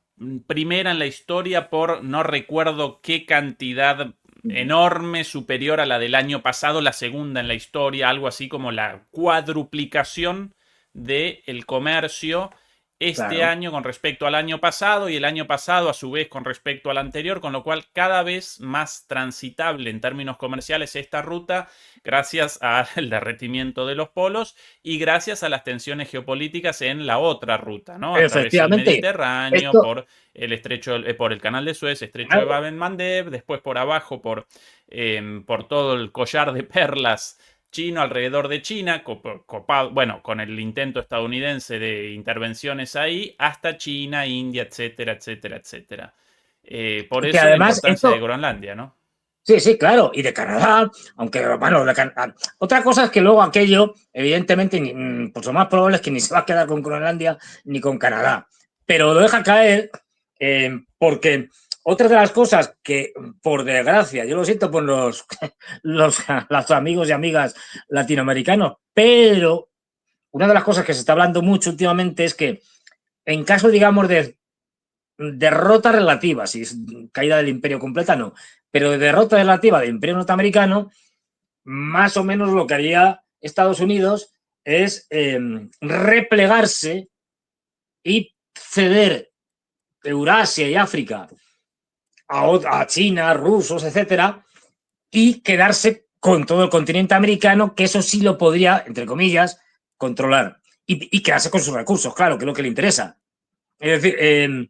primera en la historia por no recuerdo qué cantidad enorme, superior a la del año pasado, la segunda en la historia, algo así como la cuadruplicación del comercio este Claro. año con respecto al año pasado y el año pasado a su vez con respecto al anterior, con lo cual cada vez más transitable en términos comerciales esta ruta gracias al derretimiento de los polos y gracias a las tensiones geopolíticas en la otra ruta, ¿no? A través del Efectivamente. Mediterráneo, Esto, por el estrecho, por el canal de Suez, estrecho de claro, Bab el Mandeb, después por abajo por todo el collar de perlas chino alrededor de China, copado, bueno, con el intento estadounidense de intervenciones ahí, hasta China, India, etcétera, etcétera, etcétera. Por Que eso la además importancia de esto, Groenlandia, ¿no? sí, sí, claro, y de Canadá, aunque, bueno, otra cosa es que luego aquello, evidentemente, pues lo más probable es que ni se va a quedar con Groenlandia ni con Canadá, pero lo deja caer porque otra de las cosas que, por desgracia, yo lo siento por los amigos y amigas latinoamericanos, pero una de las cosas que se está hablando mucho últimamente es que en caso, digamos, de derrota relativa, si es caída del imperio completa, no, pero de derrota relativa del imperio norteamericano, más o menos lo que haría Estados Unidos es replegarse y ceder Eurasia y África a China, rusos, etcétera, y quedarse con todo el continente americano, que eso sí lo podría, entre comillas, controlar. Y quedarse con sus recursos, claro, que es lo que le interesa. Es decir,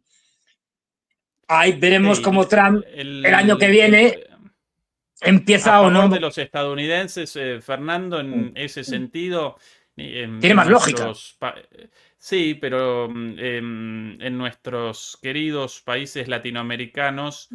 ahí veremos Sí, cómo Trump el año que el, viene a empieza o favor de no. los estadounidenses, Fernando, en ese sentido, Tiene en más lógica. nuestros... Sí, pero en nuestros queridos países latinoamericanos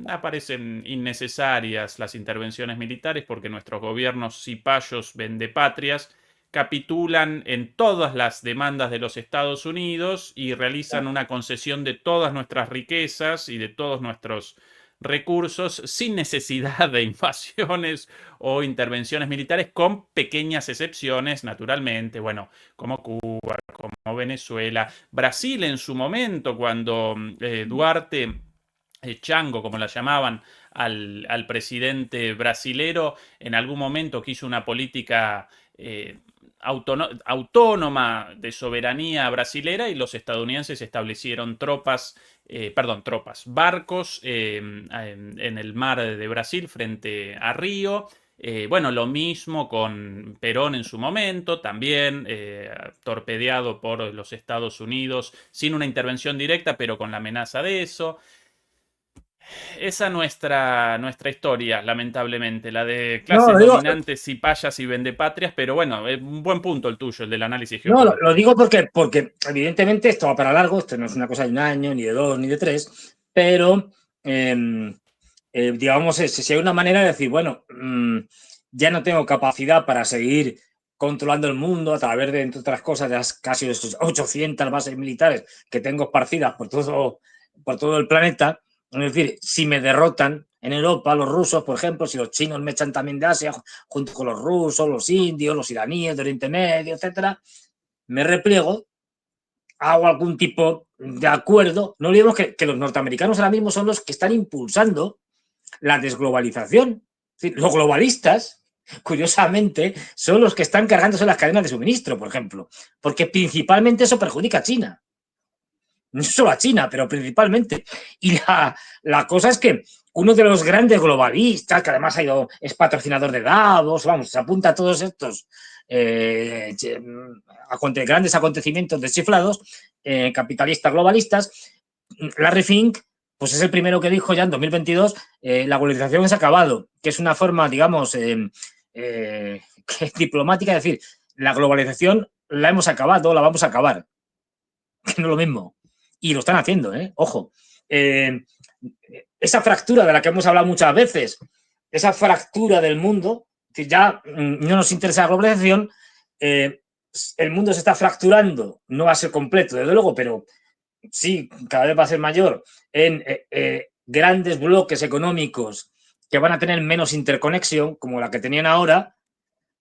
aparecen innecesarias las intervenciones militares porque nuestros gobiernos cipayos vendepatrias capitulan en todas las demandas de los Estados Unidos y realizan una concesión de todas nuestras riquezas y de todos nuestros recursos sin necesidad de invasiones o intervenciones militares, con pequeñas excepciones, naturalmente, bueno, como Cuba, como Venezuela, Brasil en su momento, cuando Duarte, Chango, como la llamaban, al presidente brasilero, en algún momento quiso una política autónoma de soberanía brasilera y los estadounidenses establecieron barcos en el mar de Brasil frente a Río. Bueno, lo mismo con Perón en su momento, también torpedeado por los Estados Unidos, sin una intervención directa, pero con la amenaza de eso. Esa nuestra historia, lamentablemente, la de No, clases lo digo, dominantes y payas y vendepatrias, pero bueno, es un buen punto el tuyo, el del análisis no, lo geopolítico. digo porque evidentemente esto va para largo, esto no es una cosa de un año, ni de dos, ni de tres, pero digamos, si hay una manera de decir, bueno, ya no tengo capacidad para seguir controlando el mundo a través de, entre otras cosas, de las casi 800 bases militares que tengo esparcidas por todo el planeta. Es decir, si me derrotan en Europa los rusos, por ejemplo, si los chinos me echan también de Asia, junto con los rusos, los indios, los iraníes de Oriente Medio, etcétera, me repliego, hago algún tipo de acuerdo. No olvidemos que los norteamericanos ahora mismo son los que están impulsando la desglobalización. Es decir, los globalistas, curiosamente, son los que están cargándose las cadenas de suministro, por ejemplo, porque principalmente eso perjudica a China. No solo a China, pero principalmente. Y la cosa es que uno de los grandes globalistas, que además es patrocinador de Davos, vamos, se apunta a todos estos grandes acontecimientos deschiflados, capitalistas globalistas, Larry Fink, pues es el primero que dijo ya en 2022, la globalización se ha acabado, que es una forma, digamos, que es diplomática, es decir, la globalización la hemos acabado, la vamos a acabar, que no es lo mismo. Y lo están haciendo, ojo. Esa fractura de la que hemos hablado muchas veces, esa fractura del mundo, que ya no nos interesa la globalización, el mundo se está fracturando, no va a ser completo, desde luego, pero sí, cada vez va a ser mayor en grandes bloques económicos que van a tener menos interconexión, como la que tenían ahora,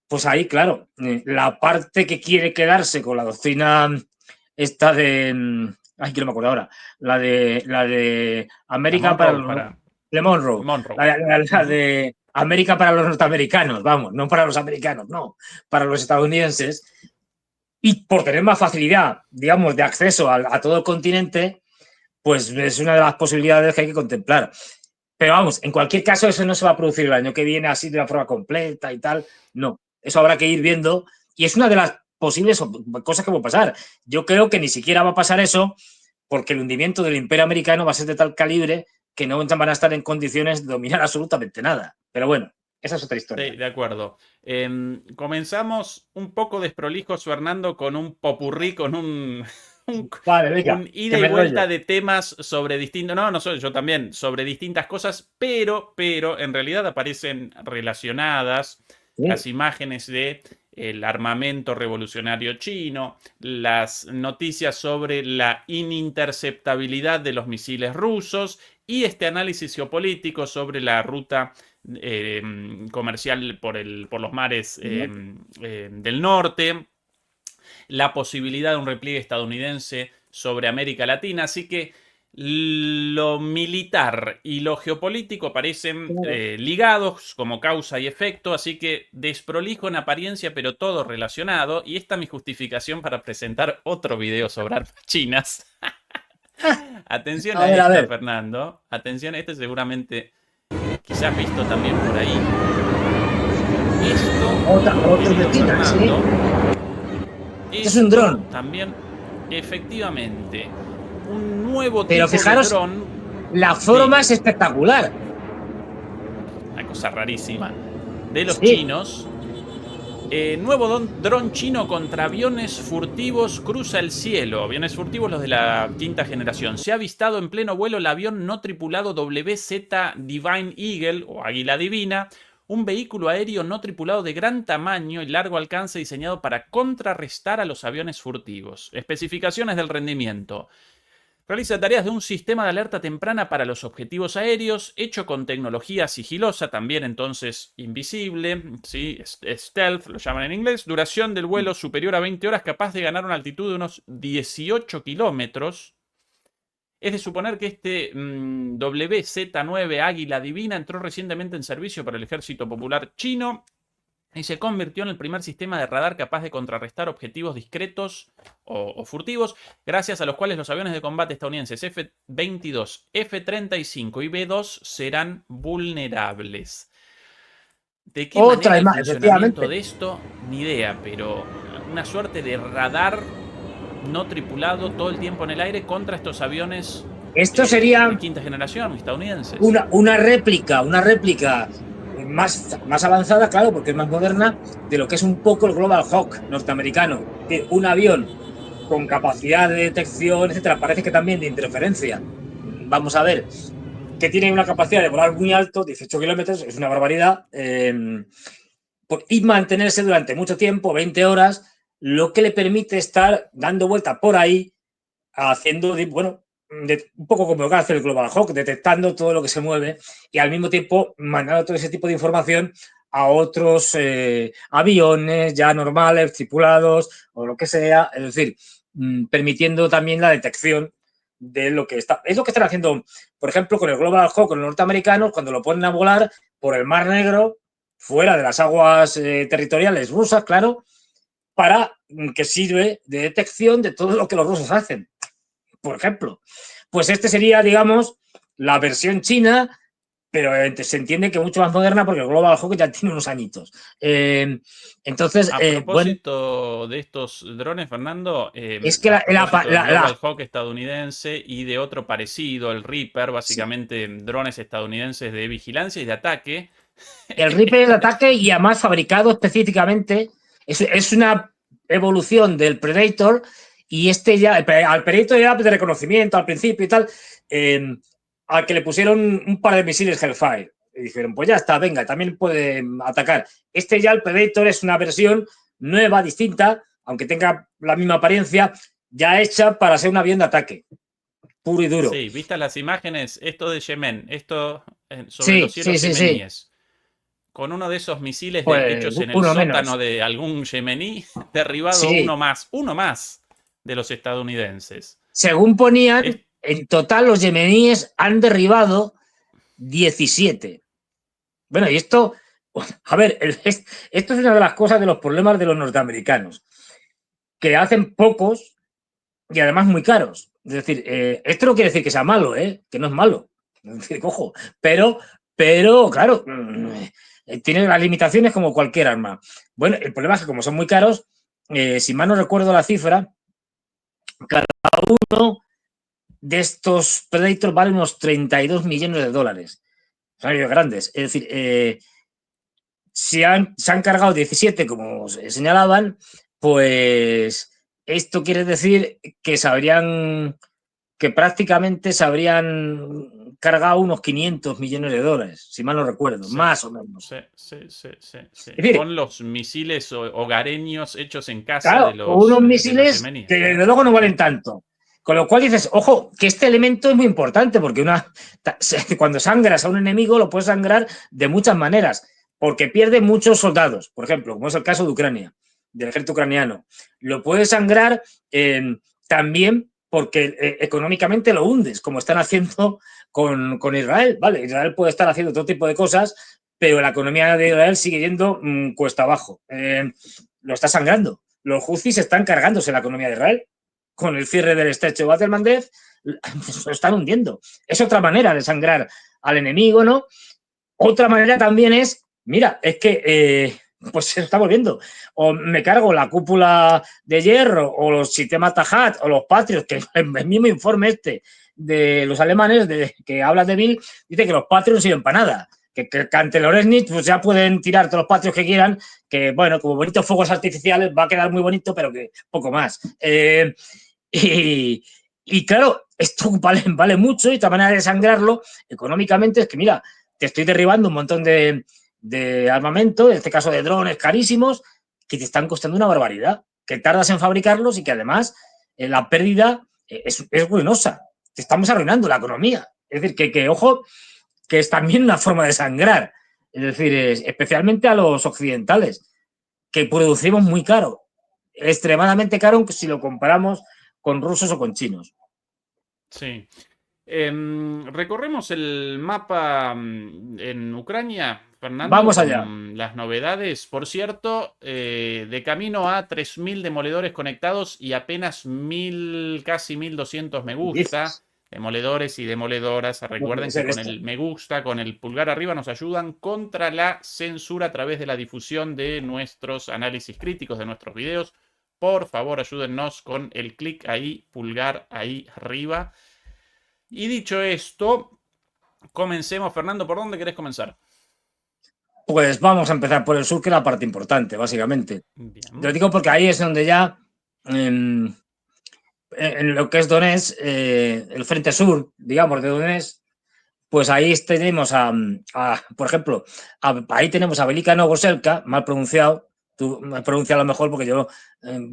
pues ahí, claro, la parte que quiere quedarse con la doctrina esta de, ay, que no me acuerdo ahora, la de La América para Monroe los, para de Monroe, Monroe. la Ujú. de América para los norteamericanos, vamos, no para los americanos, no, para los estadounidenses, y por tener más facilidad, digamos, de acceso a todo el continente, pues es una de las posibilidades que hay que contemplar. Pero vamos, en cualquier caso, eso no se va a producir el año que viene así de una forma completa y tal. No, eso habrá que ir viendo. Y es una de las posibles cosas que va a pasar. Yo creo que ni siquiera va a pasar eso porque el hundimiento del imperio americano va a ser de tal calibre que no van a estar en condiciones de dominar absolutamente nada. Pero bueno, esa es otra Sí, historia. de acuerdo. Comenzamos un poco desprolijos, Fernando, con un popurrí, con un un, Vale, venga, un ida que y me vuelta enrollo. de temas sobre distintos, no soy yo también, sobre distintas cosas, pero en realidad aparecen relacionadas Sí. las imágenes de el armamento revolucionario chino, las noticias sobre la ininterceptabilidad de los misiles rusos y este análisis geopolítico sobre la ruta eh, comercial por los mares del norte, la posibilidad de un repliegue estadounidense sobre América Latina. Así que lo militar y lo geopolítico parecen ligados como causa y efecto, así que desprolijo en apariencia, pero todo relacionado. Y esta es mi justificación para presentar otro video sobre armas chinas. Atención a A esta, ver, Fernando. Atención a este, seguramente quizás visto también por ahí. Esto, otro de querido China, sí. Fernando, Este es un esto dron. también, efectivamente, un nuevo Pero tipo de fijaros, dron. la Sí, forma es espectacular. una cosa rarísima. De los Sí. chinos. Nuevo dron chino contra aviones furtivos cruza el cielo. Aviones furtivos los de la quinta generación. Se ha avistado en pleno vuelo el avión no tripulado WZ Divine Eagle o Águila Divina, un vehículo aéreo no tripulado de gran tamaño y largo alcance diseñado para contrarrestar a los aviones furtivos. Especificaciones del rendimiento. Realiza tareas de un sistema de alerta temprana para los objetivos aéreos, hecho con tecnología sigilosa, también entonces invisible, ¿sí? Stealth, lo llaman en inglés. Duración del vuelo superior a 20 horas, capaz de ganar una altitud de unos 18 kilómetros. Es de suponer que este WZ-9 Águila Divina entró recientemente en servicio para el Ejército Popular Chino y se convirtió en el primer sistema de radar capaz de contrarrestar objetivos discretos o furtivos, gracias a los cuales los aviones de combate estadounidenses F-22, F-35 y B-2 serán vulnerables. ¿De qué manera Otra el imagen, funcionamiento efectivamente. de esto? Ni idea, pero una suerte de radar no tripulado todo el tiempo en el aire contra estos aviones Esto sería de quinta generación estadounidenses. una réplica más avanzada, claro, porque es más moderna, de lo que es un poco el Global Hawk norteamericano. Es decir, un avión con capacidad de detección, etcétera, parece que también de interferencia. Vamos a ver, que tiene una capacidad de volar muy alto, 18 kilómetros, es una barbaridad, y mantenerse durante mucho tiempo, 20 horas, lo que le permite estar dando vuelta por ahí, haciendo, bueno, un poco como lo que hace el Global Hawk, detectando todo lo que se mueve y al mismo tiempo mandando todo ese tipo de información a otros aviones ya normales, tripulados o lo que sea, es decir, permitiendo también la detección de lo que está. Es lo que están haciendo, por ejemplo, con el Global Hawk, con los norteamericanos, cuando lo ponen a volar por el Mar Negro, fuera de las aguas territoriales rusas, claro, para que sirve de detección de todo lo que los rusos hacen, por ejemplo. Pues este sería, digamos, la versión china, pero se entiende que mucho más moderna porque el Global Hawk ya tiene unos añitos. Entonces, A bueno, propósito de estos drones, Fernando, es que a propósito del Global Hawk estadounidense y de otro parecido, el Reaper, sí, básicamente drones estadounidenses de vigilancia y de ataque. el Reaper es de ataque y además fabricado específicamente, es una evolución del Predator y este ya, al Predator era de reconocimiento al principio y tal, al que le pusieron un par de misiles Hellfire. Y dijeron, pues ya está, venga, también puede atacar. Este ya, el Predator, es una versión nueva, distinta, aunque tenga la misma apariencia, ya hecha para ser un avión de ataque, puro y duro. Sí, vistas las imágenes, esto de Yemen, esto sobre Sí, los sí, cielos sí, sí. yemeníes, con uno de esos misiles Pues hechos en el uno sótano menos. de algún yemení, derribado Sí, uno más de los estadounidenses. según Es- ponían, en total los yemeníes han derribado 17. Bueno, y esto, a ver, esto es una de las cosas de los problemas de los norteamericanos, que hacen pocos y además muy caros. Es decir, esto no quiere decir que sea malo, que no es malo. Es decir, cojo, pero claro, tiene las limitaciones como cualquier arma. Bueno, el problema es que como son muy caros, si mal no recuerdo la cifra, cada uno de estos Predators vale unos 32 millones de dólares. Son grandes. Es decir, se han cargado 17, como señalaban, pues esto quiere decir que prácticamente se habrían cargado unos 500 millones de dólares, si mal no recuerdo, Sí, más o menos. sí. Es decir, Con los misiles hogareños hechos en casa claro, unos de los misiles que yemeníes. desde luego no Sí. valen tanto. Con lo cual dices, ojo, que este elemento es muy importante, porque cuando sangras a un enemigo lo puedes sangrar de muchas maneras, porque pierde muchos soldados, por ejemplo, como es el caso de Ucrania, del ejército ucraniano. Lo puedes sangrar también porque económicamente lo hundes, como están haciendo con Israel. Vale, Israel puede estar haciendo todo tipo de cosas, pero la economía de Israel sigue yendo cuesta abajo. Lo está sangrando. Los Houthis están cargándose la economía de Israel. Con el cierre del estrecho de Bab el-Mandeb, lo están hundiendo. Es otra manera de sangrar al enemigo, ¿no? Otra manera también es, mira, es que pues se está volviendo. O me cargo la cúpula de hierro, o los sistemas Tajat, o los Patriots, que en el mismo informe este de los alemanes que habla de Bill, dice que los Patriots no sirven para nada. Que ante el Oresnitz pues ya pueden tirar todos los Patriots que quieran, que bueno, como bonitos fuegos artificiales va a quedar muy bonito, pero que poco más. Y claro, esto vale mucho y esta manera de sangrarlo económicamente es que, mira, te estoy derribando un montón de armamento, en este caso de drones carísimos, que te están costando una barbaridad, que tardas en fabricarlos y que además la pérdida es ruinosa. Te estamos arruinando la economía. Es decir, que ojo, que es también una forma de sangrar. Es decir, especialmente a los occidentales, que producimos muy caro, extremadamente caro si lo comparamos con rusos o con chinos. Sí. Recorremos el mapa en Ucrania, Fernando, Vamos allá. con las novedades. Por cierto, de camino a 3.000 demoledores conectados y apenas 1.000, casi 1.200 me gusta. Dices, Demoledores y demoledoras. no puede Recuerden que ser con esto. el me gusta, con el pulgar arriba, nos ayudan contra la censura a través de la difusión de nuestros análisis críticos, de nuestros videos. Por favor, ayúdennos con el clic ahí, pulgar ahí arriba. Y dicho esto, comencemos. Fernando, ¿por dónde querés comenzar? Pues vamos a empezar por el sur, que es la parte importante, básicamente. Te lo Bien. digo porque ahí es donde ya, en lo que es Donetsk, el frente sur, digamos, de Donetsk, pues ahí tenemos por ejemplo, ahí tenemos a Velika Novoselka, mal pronunciado, tú me has pronunciado a lo mejor porque yo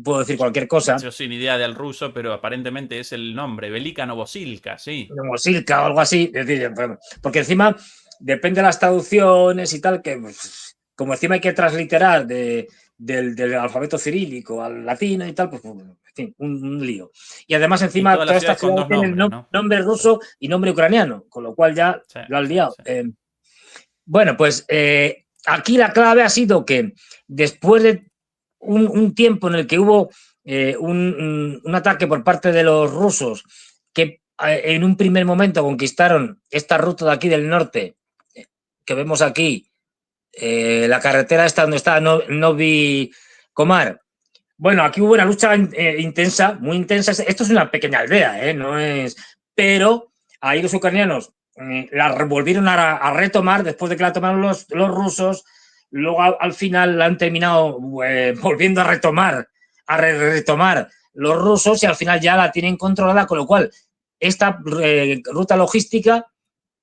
puedo decir cualquier cosa, Yo sin idea del ruso, pero aparentemente es el nombre. Velika Novosilka, sí. Novosilka o algo así, es decir, porque encima depende de las traducciones y tal, que pues, como encima hay que transliterar del alfabeto cirílico al latino y tal, pues en fin, un lío. Y además Y encima todas las todas estas ciudades con ciudades dos tienen nombres, ¿no? nombre ruso y nombre ucraniano, con lo cual ya Sí, lo han sí, liado. sí. Bueno, pues aquí la clave ha sido que después de un tiempo en el que hubo un ataque por parte de los rusos que en un primer momento conquistaron esta ruta de aquí del norte, que vemos aquí, la carretera esta donde está Novi Comar. Bueno, aquí hubo una lucha intensa, muy intensa. Esto es una pequeña aldea, no es. Pero ahí los ucranianos la volvieron retomar después de que la tomaron los rusos. Luego al final la han terminado volviendo a retomar, retomar los rusos y al final ya la tienen controlada, con lo cual esta ruta logística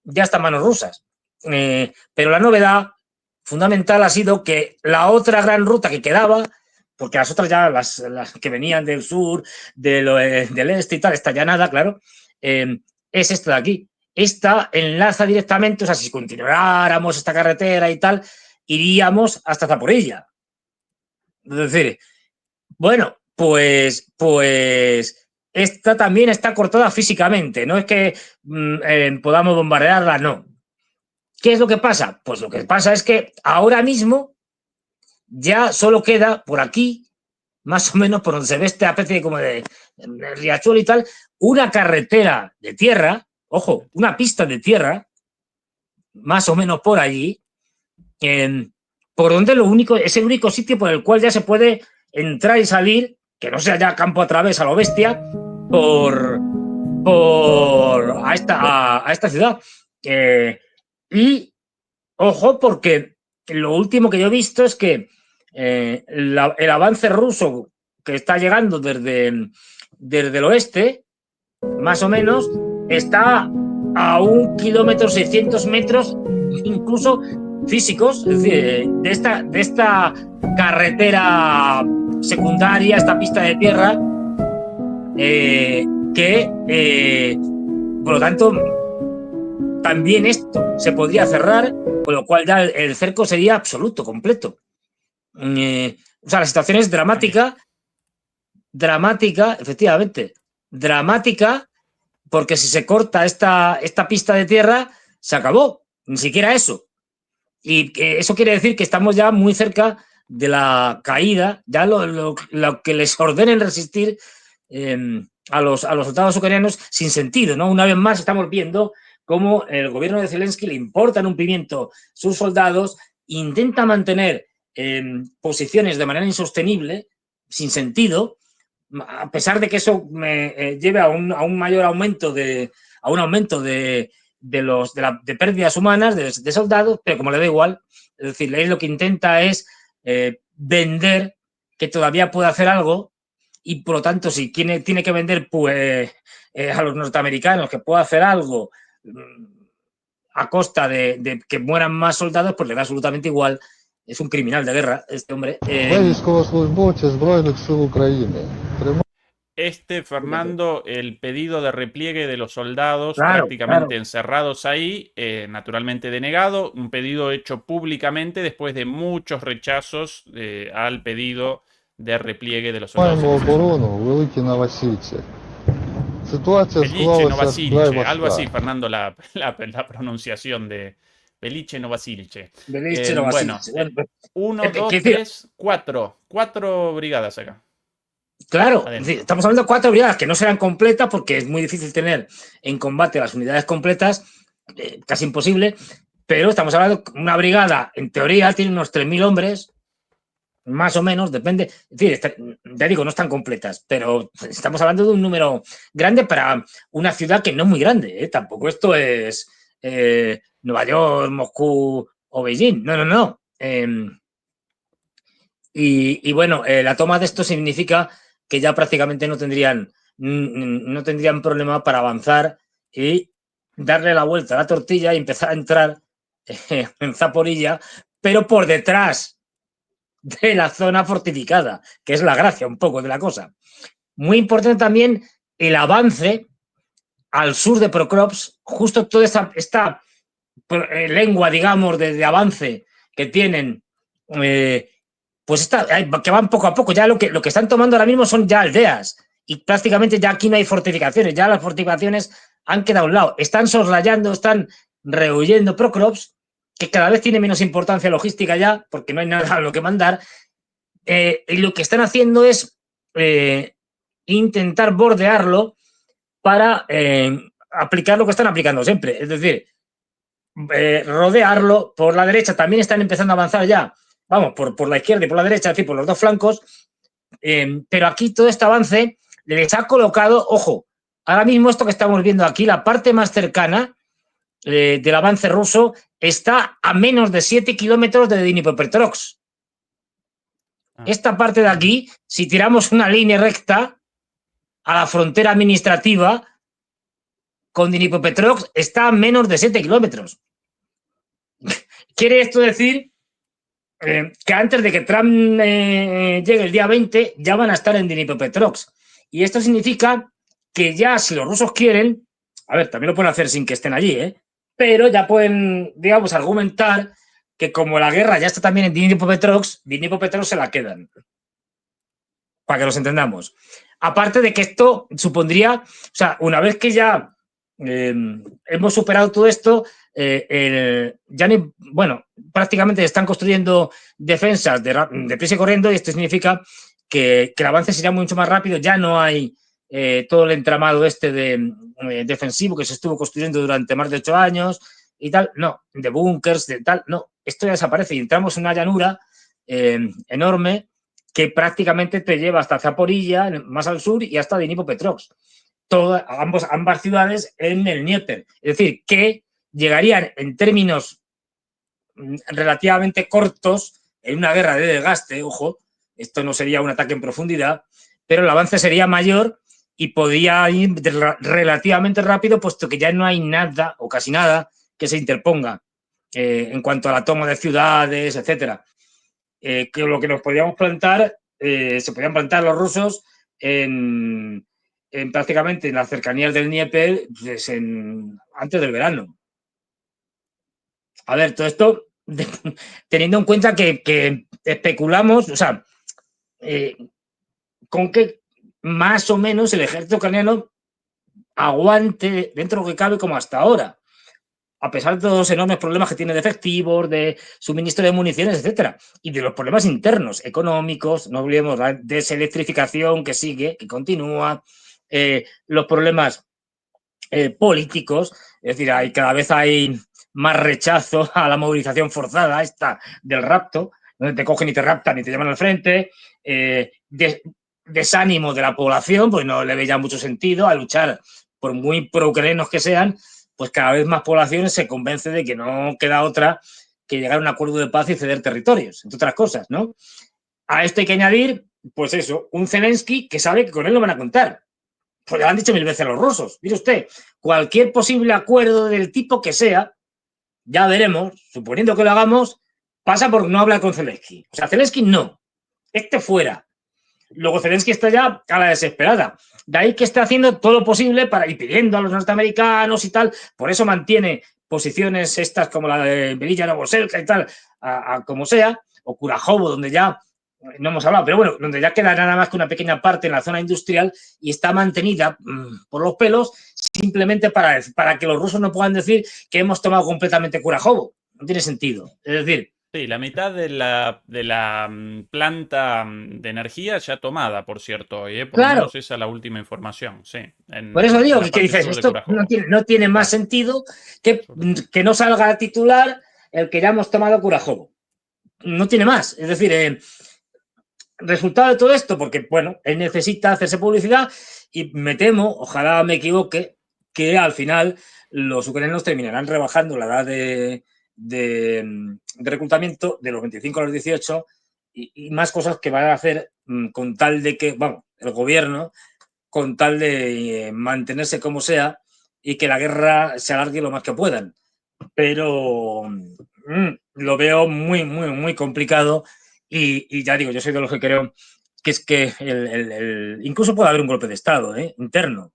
ya está en manos rusas. Pero la novedad fundamental ha sido que la otra gran ruta que quedaba, porque las otras ya, las que venían del sur, del este y tal, está ya nada, claro, es esta de aquí. Esta enlaza directamente, o sea, si continuáramos esta carretera y tal, iríamos hasta Zaporilla. Es decir, bueno, pues esta también está cortada físicamente, no es que podamos bombardearla, no. ¿Qué es lo que pasa? Pues lo que pasa es que ahora mismo ya solo queda por aquí, más o menos por donde se ve esta especie como de riachuelo y tal, una carretera de tierra, ojo, una pista de tierra, más o menos por allí, por donde es el único sitio por el cual ya se puede entrar y salir, que no sea ya campo a través a lo bestia, por, a esta ciudad. Y ojo, porque lo último que yo he visto es que el avance ruso que está llegando desde el oeste, más o menos, está a 1,600 metros, incluso físicos, es decir, de esta carretera secundaria, esta pista de tierra, por lo tanto, también esto se podría cerrar, con lo cual ya el cerco sería absoluto, completo. O sea, la situación es dramática, efectivamente, dramática, porque si se corta esta pista de tierra, se acabó, ni siquiera eso. Y eso quiere decir que estamos ya muy cerca de la caída, ya lo que les ordenen resistir a los soldados ucranianos sin sentido, ¿no? Una vez más estamos viendo cómo el gobierno de Zelensky le importan un pimiento sus soldados, intenta mantener posiciones de manera insostenible, sin sentido, a pesar de que eso me lleve a un mayor aumento de pérdidas humanas, de soldados, pero como le da igual, es decir, él lo que intenta es vender que todavía puede hacer algo y por lo tanto si tiene que vender pues a los norteamericanos que pueda hacer algo a costa de que mueran más soldados, pues le da absolutamente igual. Es un criminal de guerra este hombre. Fernando, el pedido de repliegue de los soldados Claro, prácticamente encerrados ahí, naturalmente denegado, un pedido hecho públicamente después de muchos rechazos al pedido de repliegue de los soldados. Pelice Novasilche, algo así, Fernando, la pronunciación de Pelice Novasilche. Bueno, 1, 2, 3, 4. 4 brigadas acá. Claro, estamos hablando de 4 brigadas que no serán completas porque es muy difícil tener en combate las unidades completas, casi imposible, pero estamos hablando de una brigada, en teoría, tiene unos 3.000 hombres, más o menos, depende. Es decir, ya digo, no están completas, pero estamos hablando de un número grande para una ciudad que no es muy grande, ¿eh? Tampoco esto es Nueva York, Moscú o Beijing. No, no, no. Y bueno, la toma de esto significa que ya prácticamente no tendrían problema para avanzar y darle la vuelta a la tortilla y empezar a entrar en Zaporilla, pero por detrás de la zona fortificada, que es la gracia un poco de la cosa. Muy importante también el avance al sur de Procrops, justo toda esta lengua, digamos, de avance que tienen, pues que van poco a poco. Ya lo que están tomando ahora mismo son ya aldeas y prácticamente ya aquí no hay fortificaciones, ya las fortificaciones han quedado a un lado. Están soslayando, están rehuyendo Procrops, que cada vez tiene menos importancia logística ya, porque no hay nada a lo que mandar. Y lo que están haciendo es intentar bordearlo para aplicar lo que están aplicando siempre. Es decir, rodearlo por la derecha. También están empezando a avanzar ya, vamos, por la izquierda y por la derecha, es decir, por los dos flancos. Pero aquí todo este avance les ha colocado, ojo, ahora mismo esto que estamos viendo aquí, la parte más cercana del avance ruso está a menos de 7 kilómetros de Dnipropetrovsk. Esta parte de aquí, si tiramos una línea recta a la frontera administrativa con Dnipropetrovsk, está a menos de 7 kilómetros. Quiere esto decir que antes de que Trump llegue el día 20 ya van a estar en Dnipropetrovsk. Y esto significa que ya si los rusos quieren, a ver, también lo pueden hacer sin que estén allí, pero ya pueden, digamos, argumentar que como la guerra ya está también en Dnipropetrovsk se la quedan. Para que nos entendamos. Aparte de que esto supondría, o sea, una vez que ya hemos superado todo esto, bueno, prácticamente están construyendo defensas de prisa y corriendo y esto significa que el avance sería mucho más rápido. Ya no hay todo el entramado defensivo que se estuvo construyendo durante más de 8 años y tal. No, de búnkers, de tal, no. Esto ya desaparece y entramos en una llanura enorme que prácticamente te lleva hasta Zaporilla, más al sur, y hasta Dnipropetrovsk. Ambas ciudades en el Dnieper. Es decir, que llegarían en términos relativamente cortos, en una guerra de desgaste, ojo, esto no sería un ataque en profundidad, pero el avance sería mayor y podría ir relativamente rápido, puesto que ya no hay nada o casi nada que se interponga en cuanto a la toma de ciudades, etcétera. Que lo que nos podíamos plantar, se podían plantar los rusos en prácticamente en las cercanías del Dnieper, pues antes del verano. A ver, todo esto teniendo en cuenta que especulamos, o sea, con que más o menos el ejército ucraniano aguante dentro de lo que cabe como hasta ahora, a pesar de todos los enormes problemas que tiene de efectivos, de suministro de municiones, etcétera, y de los problemas internos, económicos, no olvidemos la deselectrificación que sigue, que continúa, los problemas políticos, es decir, cada vez hay más rechazo a la movilización forzada esta del rapto, donde te cogen y te raptan y te llevan al frente, desánimo de la población, pues no le ve ya mucho sentido a luchar, por muy pro-ucranianos que sean, pues cada vez más poblaciones se convence de que no queda otra que llegar a un acuerdo de paz y ceder territorios, entre otras cosas, ¿no? A esto hay que añadir, pues eso, un Zelensky que sabe que con él no van a contar. Pues le han dicho 1000 veces a los rusos. Mire usted, cualquier posible acuerdo del tipo que sea, ya veremos, suponiendo que lo hagamos, pasa por no hablar con Zelensky. O sea, Zelensky no. Fuera. Luego Zelensky está ya a la desesperada. De ahí que está haciendo todo lo posible y pidiendo a los norteamericanos y tal. Por eso mantiene posiciones estas como la de Velilla Novoselka y tal, como sea, o Kurajovo, donde ya no hemos hablado, pero bueno, donde ya queda nada más que una pequeña parte en la zona industrial y está mantenida por los pelos simplemente para que los rusos no puedan decir que hemos tomado completamente Kurajovo. No tiene sentido. Es decir, Sí, la mitad de la planta de energía ya tomada, por cierto, hoy, por lo claro, menos esa es la última información, sí, por eso en digo la que parte dices, sur de esto Curajovo. no tiene más Claro, sentido sobre todo. que no salga a titular el que ya hemos tomado Curajovo. No tiene más. Es decir, resultado de todo esto, porque, bueno, él necesita hacerse publicidad y me temo, ojalá me equivoque, que al final los ucranianos terminarán rebajando la edad de reclutamiento de los 25 a los 18 y más cosas que van a hacer con tal de que, vamos, el gobierno con tal de mantenerse como sea y que la guerra se alargue lo más que puedan. Pero lo veo muy, muy, muy complicado y ya digo, yo soy de los que creo que es que incluso puede haber un golpe de Estado interno.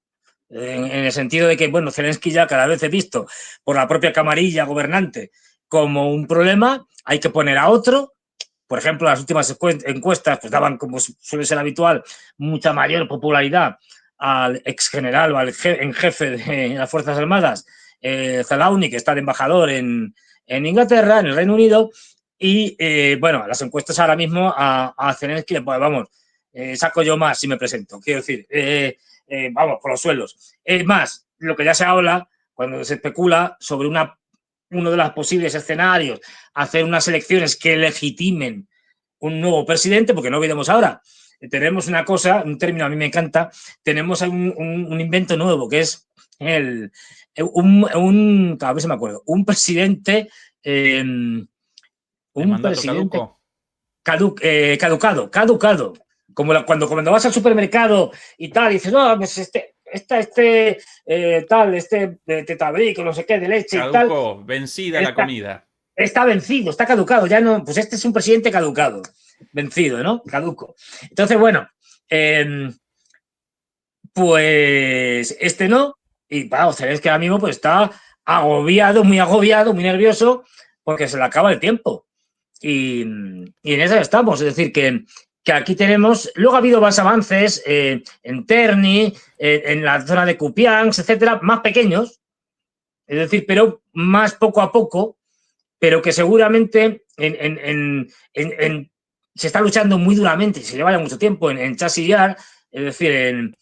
En el sentido de que, bueno, Zelensky ya cada vez he visto por la propia camarilla gobernante como un problema, hay que poner a otro. Por ejemplo, las últimas encuestas pues daban, como suele ser habitual, mucha mayor popularidad al ex general o en jefe de las Fuerzas Armadas, Zalauni, que está de embajador en Inglaterra, en el Reino Unido, y bueno, las encuestas ahora mismo a Zelensky, pues vamos, saco yo más si me presento, quiero decir, vamos, por los suelos. Es más, lo que ya se habla, cuando se especula sobre uno de los posibles escenarios, hacer unas elecciones que legitimen un nuevo presidente, porque no olvidemos ahora, tenemos una cosa, un término a mí me encanta, tenemos un invento nuevo que es a ver si me acuerdo, un presidente, ¿De mandato caduco? caducado. Como cuando vas al supermercado y tal, y dices, no, pues este tetabrico, no sé qué, de leche y tal, Caduco, vencida la está, comida. está vencido, está caducado, ya no, pues este es un presidente caducado, vencido, ¿no? Caduco. Entonces, bueno, pues este no, y para es que ahora mismo pues está agobiado, muy nervioso, porque se le acaba el tiempo. Y en eso estamos, es decir, que aquí tenemos, luego ha habido más avances en Terni, en la zona de Kupiansk, etcétera, más pequeños, es decir, pero más poco a poco, pero que seguramente se está luchando muy duramente, se lleva ya mucho tiempo en Chasillar, es decir,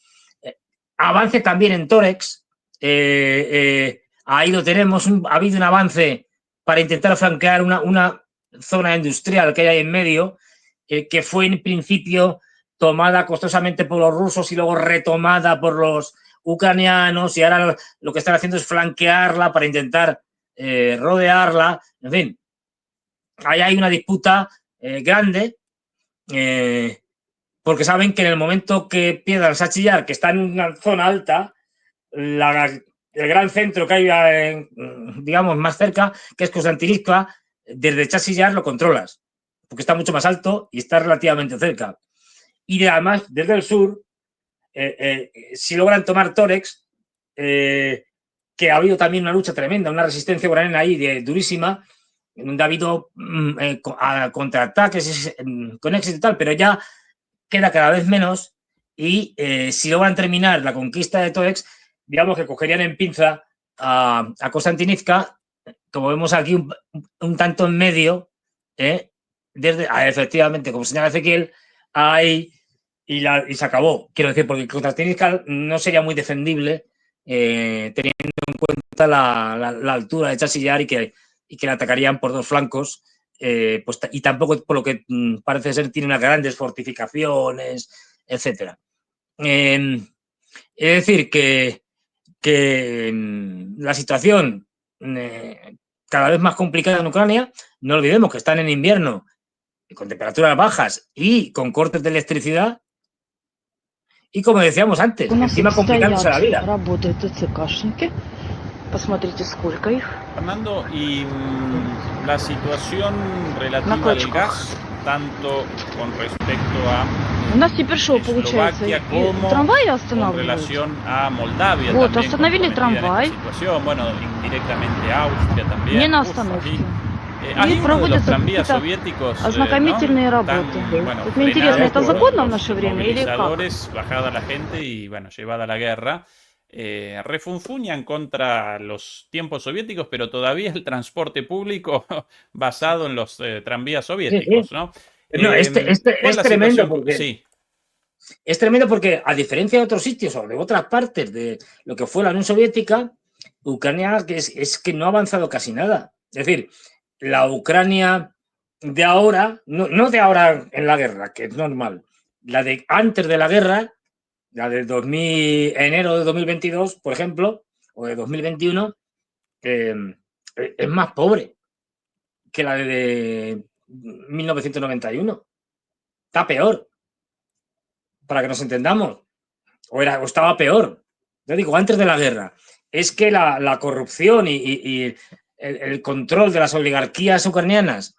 avance también en Torex, ahí lo tenemos, ha habido un avance para intentar flanquear una zona industrial que hay ahí en medio, que fue en principio tomada costosamente por los rusos y luego retomada por los ucranianos y ahora lo que están haciendo es flanquearla para intentar rodearla, en fin, ahí hay una disputa grande porque saben que en el momento que pierdan Sachillar, que está en una zona alta, el gran centro que hay, digamos, más cerca, que es Constantinizca, desde Chasillar lo controlas, porque está mucho más alto y está relativamente cerca. Y además, desde el sur, si logran tomar Torex, que ha habido también una lucha tremenda, una resistencia ucraniana ahí durísima, donde ha habido contraataques con éxito y tal, pero ya queda cada vez menos y si logran terminar la conquista de Torex, digamos que cogerían en pinza a Constantinizca, como vemos aquí, un tanto en medio, desde, efectivamente, como señala Ezequiel, ahí y se acabó. Quiero decir, porque Constantinizca no sería muy defendible teniendo en cuenta la altura de Chasillar y que le atacarían por dos flancos. Pues, y tampoco, por lo que parece ser, tiene unas grandes fortificaciones, etcétera. Es decir, que la situación cada vez más complicada en Ucrania. No olvidemos que están en invierno con temperaturas bajas y con cortes de electricidad. Y como decíamos antes, encima complicándose la vida. Работают ТЦКшники. Посмотрите, сколько их. Fernando, y la situación На relativa al кочках. gas, tanto con respecto a У нас теперь что получается? Eslovaquia como Трамваи con останавливают. relación a Moldavia Вот, también остановили comprometida en трамвай. esta situación, bueno, indirectamente Austria también. Не на Uf, остановке. allí, И hay uno de los проводятся tranvías какие-то soviéticos, ознакомительные ¿no? работы. Tan, bueno, Вот мне интересно, frenados это por законно в los наше время или как? movilizadores, bajada la gente y, bueno, llevada a la guerra. Refunfuñan contra los tiempos soviéticos, pero todavía el transporte público basado en los tranvías soviéticos, ¿no? No, ¿Cuál es la tremendo situación? porque Sí. es tremendo porque, a diferencia de otros sitios o de otras partes de lo que fue la Unión Soviética, Ucrania es que no ha avanzado casi nada. Es decir, la Ucrania de ahora, no de ahora en la guerra, que es normal, la de antes de la guerra, la de enero de 2022, por ejemplo, o de 2021, es más pobre que la de 1991. Está peor, para que nos entendamos. O estaba peor. Yo digo, antes de la guerra. Es que la corrupción y el control de las oligarquías ucranianas,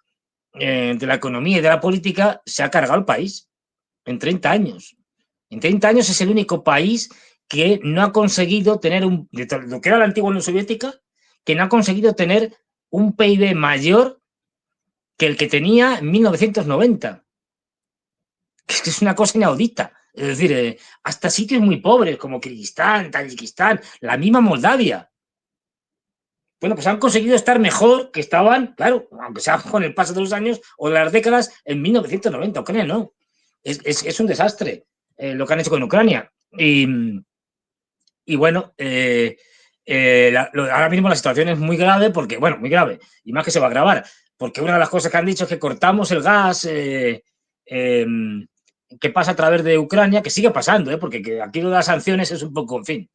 de la economía y de la política, se ha cargado el país en 30 años. En 30 años es el único país que no ha conseguido tener de lo que era la antigua Unión Soviética, que no ha conseguido tener un PIB mayor que el que tenía en 1990. Es que es una cosa inaudita. Es decir, hasta sitios muy pobres como Kirguistán, Tayikistán, la misma Moldavia. Bueno, pues han conseguido estar mejor que estaban, claro, aunque sea con el paso de los años o de las décadas, en 1990. Ucrania no. Es un desastre lo que han hecho con Ucrania. Y bueno, ahora mismo la situación es muy grave porque, bueno, muy grave, y más que se va a agravar, porque una de las cosas que han dicho es que cortamos el gas que pasa a través de Ucrania, que sigue pasando, porque aquí lo de las sanciones es un poco, en fin,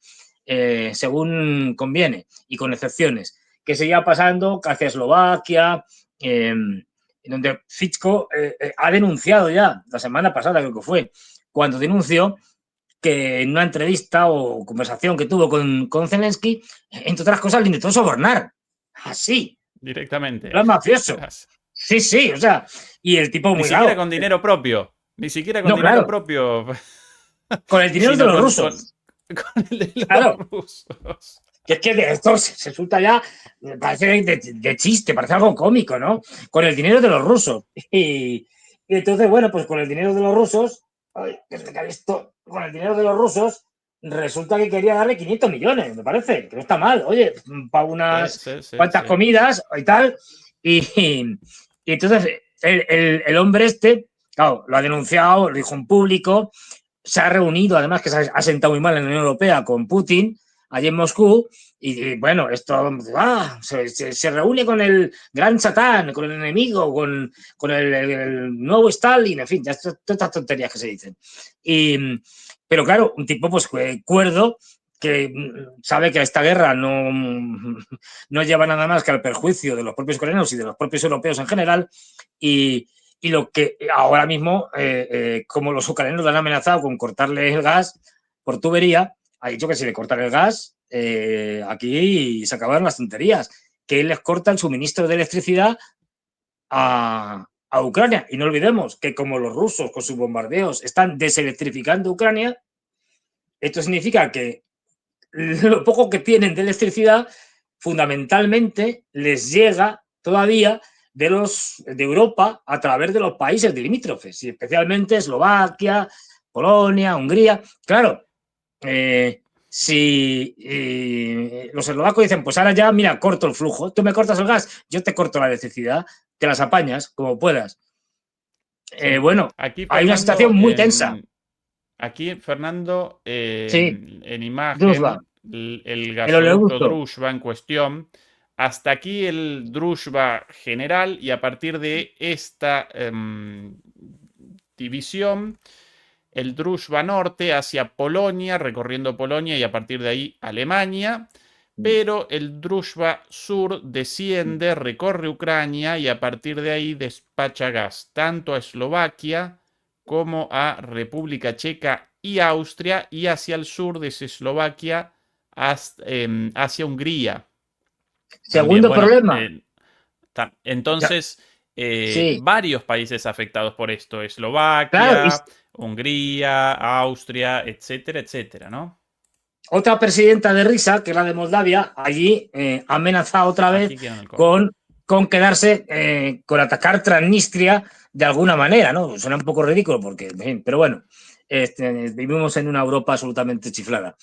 según conviene y con excepciones, que seguía pasando hacia Eslovaquia, donde Fico ha denunciado ya, la semana pasada creo que fue, cuando denunció que en una entrevista o conversación que tuvo con Zelensky, entre otras cosas, le intentó sobornar. Así. Directamente. Era mafioso. Sí, sí, o sea, y el tipo muy Ni siquiera bravo. con dinero propio. Ni siquiera con No, dinero claro. propio. Con el dinero de Sino los con rusos. el de los Claro. rusos. Que es que esto se resulta ya, parece de chiste, parece algo cómico, ¿no? Con el dinero de los rusos. Y entonces, bueno, pues con el dinero de los rusos, con el dinero de los rusos, resulta que quería darle 500 millones, me parece, que no está mal, oye, para unas cuantas comidas y tal. Y entonces el hombre este, claro, lo ha denunciado, lo dijo en público, se ha reunido, además que se ha sentado muy mal en la Unión Europea con Putin, allí en Moscú, y bueno, esto se reúne con el gran Satán, con el enemigo, con el nuevo Stalin, en fin, ya todas estas tonterías que se dicen. Pero claro, un tipo pues cuerdo, que sabe que esta guerra no lleva nada más que al perjuicio de los propios coreanos y de los propios europeos en general, y Y lo que ahora mismo, como los ucranianos lo han amenazado con cortarle el gas por tubería, ha dicho que si le cortan el gas, aquí se acabaron las tonterías, que él les corta el suministro de electricidad a Ucrania. Y no olvidemos que como los rusos con sus bombardeos están deselectrificando Ucrania, esto significa que lo poco que tienen de electricidad fundamentalmente les llega todavía de Europa a través de los países limítrofes, y especialmente Eslovaquia, Polonia, Hungría. Claro, si los eslovacos dicen, pues ahora ya, mira, corto el flujo, tú me cortas el gas, yo te corto la electricidad, te las apañas como puedas. Sí. Bueno, Aquí, hay una Fernando, situación muy tensa. Aquí, Fernando, Sí, en Druzhba, imagen, el el gasoducto oleoducto. Druzhba en cuestión. Hasta aquí el Druzhba general, y a partir de esta división, el Druzhba norte hacia Polonia, recorriendo Polonia y a partir de ahí Alemania. Pero el Druzhba sur desciende, recorre Ucrania y a partir de ahí despacha gas tanto a Eslovaquia como a República Checa y Austria, y hacia el sur desde Eslovaquia hacia Hungría. También, Segundo bueno, problema. entonces, Sí, varios países afectados por esto: claro, y Eslovaquia, Hungría, Austria, etcétera, etcétera, ¿no? otra presidenta de risa, que es la de Moldavia, allí ha amenazado otra vez Aquí quieren el corte. con quedarse, con atacar Transnistria de alguna manera, ¿no? Suena un poco ridículo, porque, en fin, pero bueno, vivimos en una Europa absolutamente chiflada.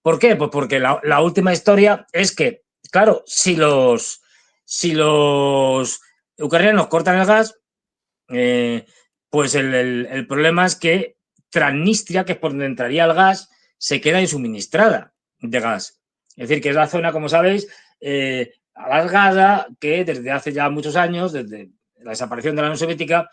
¿Por qué? Pues porque la última historia es que, claro, si los ucranianos cortan el gas, pues el problema es que Transnistria, que es por donde entraría el gas, se queda insuministrada de gas. Es decir, que es la zona, como sabéis, alargada, que desde hace ya muchos años, desde la desaparición de la Unión Soviética,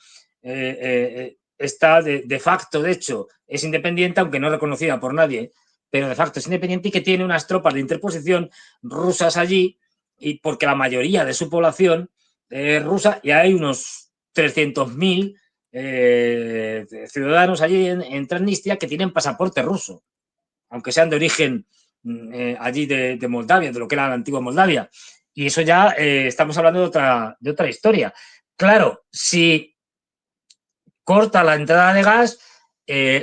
está de facto, de hecho, es independiente, aunque no reconocida por nadie, pero de facto es independiente, y que tiene unas tropas de interposición rusas allí, y porque la mayoría de su población es rusa, y hay unos 300.000 ciudadanos allí en Transnistria que tienen pasaporte ruso, aunque sean de origen allí de Moldavia, de lo que era la antigua Moldavia. Y eso ya estamos hablando de otra historia. Claro, si corta la entrada de gas,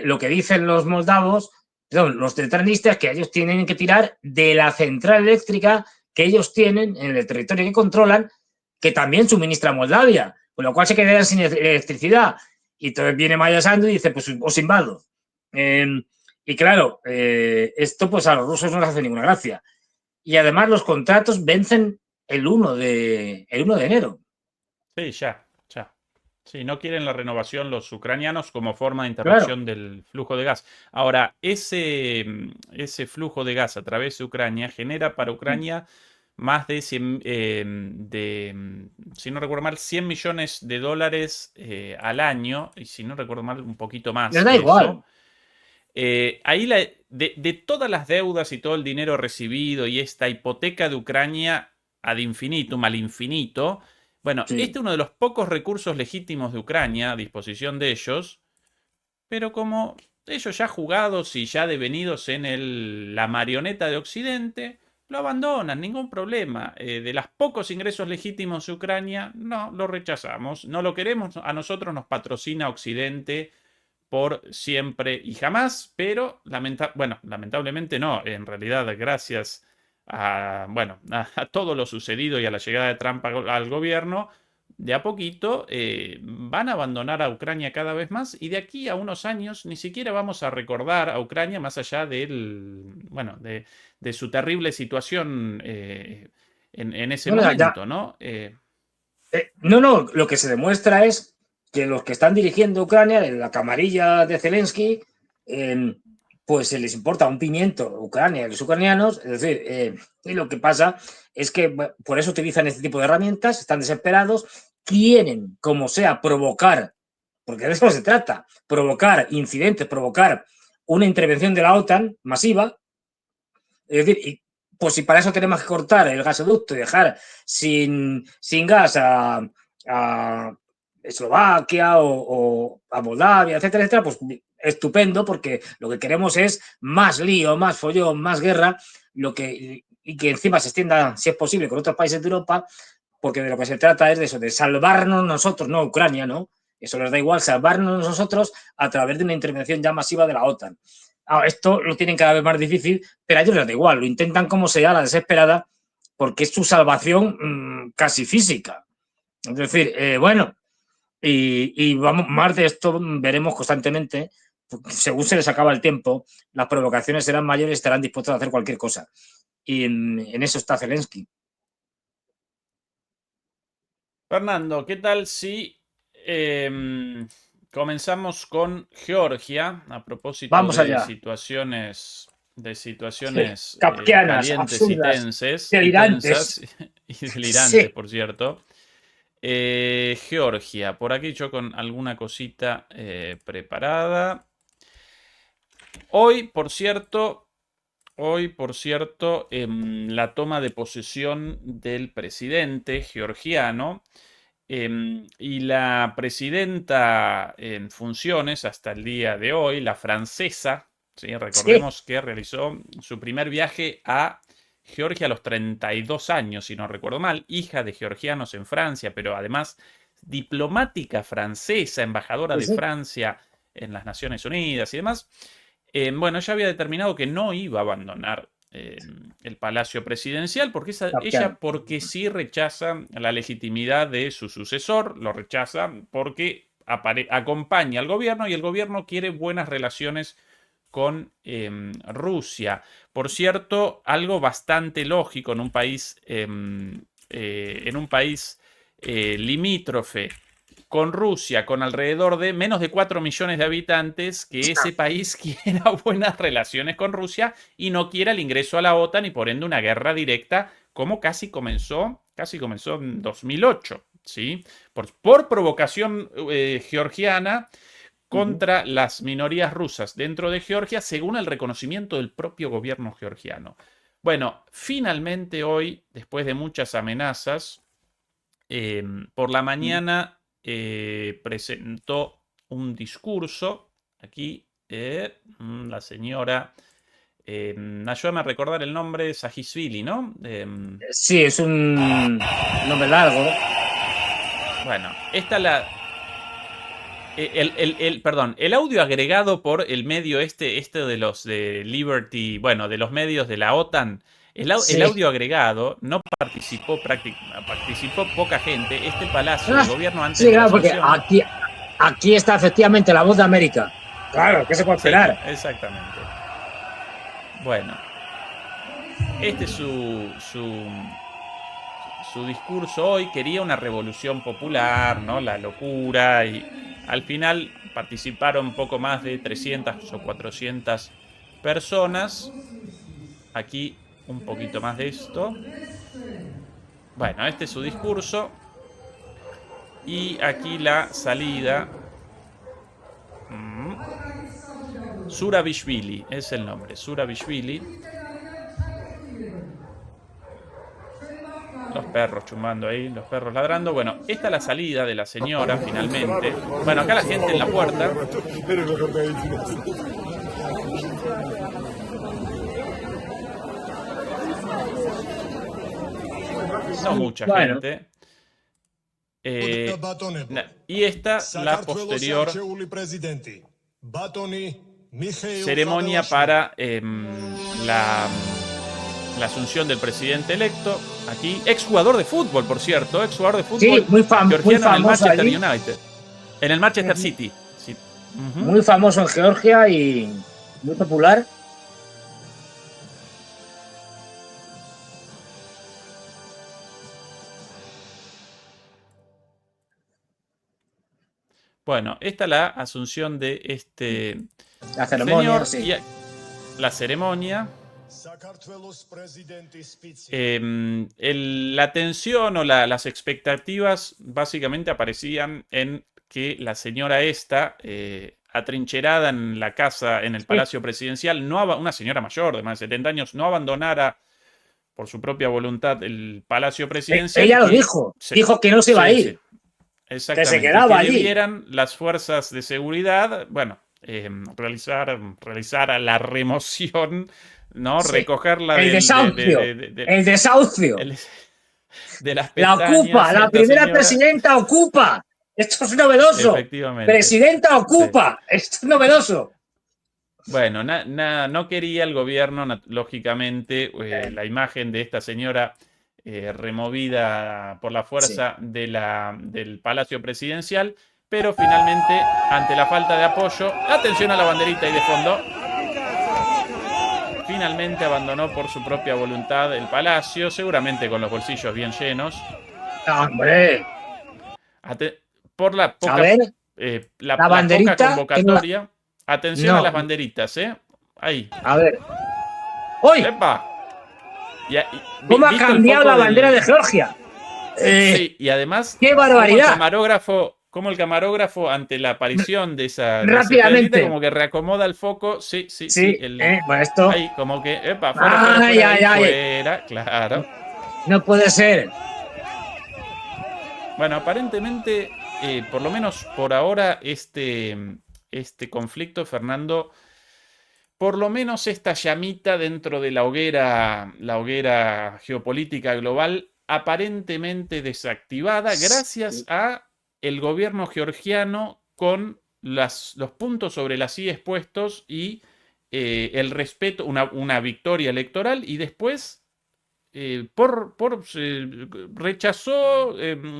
lo que dicen los moldavos, perdón, los de Transnistria, es que ellos tienen que tirar de la central eléctrica que ellos tienen en el territorio que controlan, que también suministra Moldavia, con lo cual se quedan sin electricidad. Y entonces viene Maya Sandu y dice, pues os invado. Y claro, esto pues a los rusos no les hace ninguna gracia. Y además los contratos vencen el 1 de enero. Sí, ya. Sí, no quieren la renovación los ucranianos como forma de Claro. interrupción del flujo de gas. Ahora, ese flujo de gas a través de Ucrania genera para Ucrania más de 100, si no recuerdo mal, 100 millones de dólares al año, y si no recuerdo mal, un poquito Les más da que igual. eso. Ahí de todas las deudas y todo el dinero recibido y esta hipoteca de Ucrania ad infinitum, al infinito, bueno, Sí. este es uno de los pocos recursos legítimos de Ucrania a disposición de ellos, pero como ellos ya jugados y ya devenidos en la marioneta de Occidente, lo abandonan, ningún problema. De los pocos ingresos legítimos de Ucrania, no, lo rechazamos, no lo queremos, a nosotros nos patrocina Occidente por siempre y jamás, pero lamentablemente no, en realidad gracias a todo lo sucedido y a la llegada de Trump al gobierno, de a poquito van a abandonar a Ucrania cada vez más, y de aquí a unos años ni siquiera vamos a recordar a Ucrania más allá de su terrible situación en ese Bueno, momento, ¿no? no, lo que se demuestra es que los que están dirigiendo Ucrania, en la camarilla de Zelensky, pues se les importa un pimiento Ucrania y los ucranianos. Es decir, y lo que pasa es que por eso utilizan este tipo de herramientas, están desesperados, quieren, como sea, provocar, porque de eso se trata, provocar incidentes, provocar una intervención de la OTAN masiva. Es decir, pues si para eso tenemos que cortar el gasoducto y dejar sin gas a Eslovaquia o a Moldavia, etcétera, etcétera, pues estupendo, porque lo que queremos es más lío, más follón, más guerra, y que encima se extienda, si es posible, con otros países de Europa, porque de lo que se trata es de eso, de salvarnos nosotros, no Ucrania, ¿no? Eso les da igual, salvarnos nosotros a través de una intervención ya masiva de la OTAN. Esto lo tienen cada vez más difícil, pero a ellos les da igual, lo intentan como sea, la desesperada, porque es su salvación casi física. Es decir, bueno, y vamos, más de esto veremos constantemente, según se les acaba el tiempo, las provocaciones serán mayores y estarán dispuestos a hacer cualquier cosa. Y en eso está Zelensky. Fernando, ¿qué tal si comenzamos con Georgia a propósito Vamos de allá. situaciones Kafkianas, calientes absurdas, y tensas delirantes. y delirantes, Sí. por cierto? Georgia, por aquí yo con alguna cosita preparada. Hoy, por cierto, la toma de posesión del presidente georgiano y la presidenta en funciones hasta el día de hoy, la francesa, ¿sí? Recordemos que realizó su primer viaje a Georgia a los 32 años, si no recuerdo mal, hija de georgianos en Francia, pero además diplomática francesa, embajadora de Francia en las Naciones Unidas y demás. Bueno, ella había determinado que no iba a abandonar el palacio presidencial porque ella porque sí rechaza la legitimidad de su sucesor, lo rechaza porque acompaña al gobierno y el gobierno quiere buenas relaciones con Rusia. Por cierto, algo bastante lógico en un país, limítrofe con Rusia, con alrededor de menos de 4 millones de habitantes, que ese país quiera buenas relaciones con Rusia y no quiera el ingreso a la OTAN y por ende una guerra directa, como casi comenzó en 2008, ¿sí? Por provocación georgiana contra las minorías rusas dentro de Georgia, según el reconocimiento del propio gobierno georgiano. Bueno, finalmente hoy, después de muchas amenazas, por la mañana presentó un discurso. Aquí la señora, ayúdame a recordar el nombre, Saakashvili, ¿no? Sí, es un nombre largo. Bueno, esta la... perdón, el audio agregado por el medio este de los de Liberty, bueno, de los medios de la OTAN, el audio agregado no participó poca gente. Este palacio de gobierno antes de la asunción, porque aquí está efectivamente la voz de América. Claro, ¿qué se puede esperar? Sí, exactamente. Bueno, este es su discurso hoy. Quería una revolución popular, ¿no? La locura, y al final participaron poco más de 300 o 400 personas. Aquí un poquito más de esto. Bueno, este es su discurso. Y aquí la salida. Zurabishvili es el nombre. Zurabishvili. Los perros chumbando ahí, los perros ladrando. Bueno, esta es la salida de la señora, finalmente. Bueno, acá la gente en la puerta. No mucha gente. Y esta, la posterior ceremonia para la asunción del presidente electo. Aquí, exjugador de fútbol, por cierto. Exjugador de fútbol. Sí, muy famoso en el Manchester United. En el Manchester City. Sí. Muy famoso en Georgia y muy popular. Bueno, esta es la asunción de este la ceremonia, señor. La ceremonia. La tensión o las expectativas básicamente aparecían en que la señora esta, atrincherada en la casa, en el palacio presidencial, una señora mayor de más de 70 años, no abandonara por su propia voluntad el palacio presidencial. Ella lo dijo, dijo que no se iba a ir. Exactamente, quedaba que allí. debieran las fuerzas de seguridad, bueno, realizar la remoción, ¿no? Sí. Recogerla El desahucio. El desahucio. el- de las La ocupa, pestañas a la esta primera señora. presidenta ocupa. Esto es novedoso. Efectivamente, Presidenta sí. ocupa. Esto es novedoso. Bueno, no quería el gobierno, lógicamente, la imagen de esta señora removida por la Sí. fuerza del Palacio Presidencial, pero finalmente, ante la falta de apoyo, atención a la banderita ahí de fondo, finalmente abandonó por su propia voluntad el palacio, seguramente con los bolsillos bien llenos. ¡Hombre! Ate- por la A poca, ver, la la poca banderita. Que no, convocatoria. Atención a no, las banderitas, ¿eh? Ahí. a ver. ¡Uy! ¡Epa! ¿Cómo ha ¿Viste el cambiado foco la bandera de del...? Georgia? Sí, y además, ¡Qué barbaridad! como el camarógrafo ante la aparición de esa estrellita, Rápidamente. como que reacomoda el foco. Sí, sí, sí. Sí, bueno, esto. Ahí, como que, epa, fuera, fuera, ¡Ay, fuera de ay, ahí, ay! fuera, claro. No puede ser. Bueno, aparentemente, por lo menos por ahora, este conflicto, Fernando, por lo menos esta llamita dentro de la hoguera geopolítica global, aparentemente desactivada gracias a el gobierno georgiano con los puntos sobre las i expuestos y el respeto, una victoria electoral y después rechazó,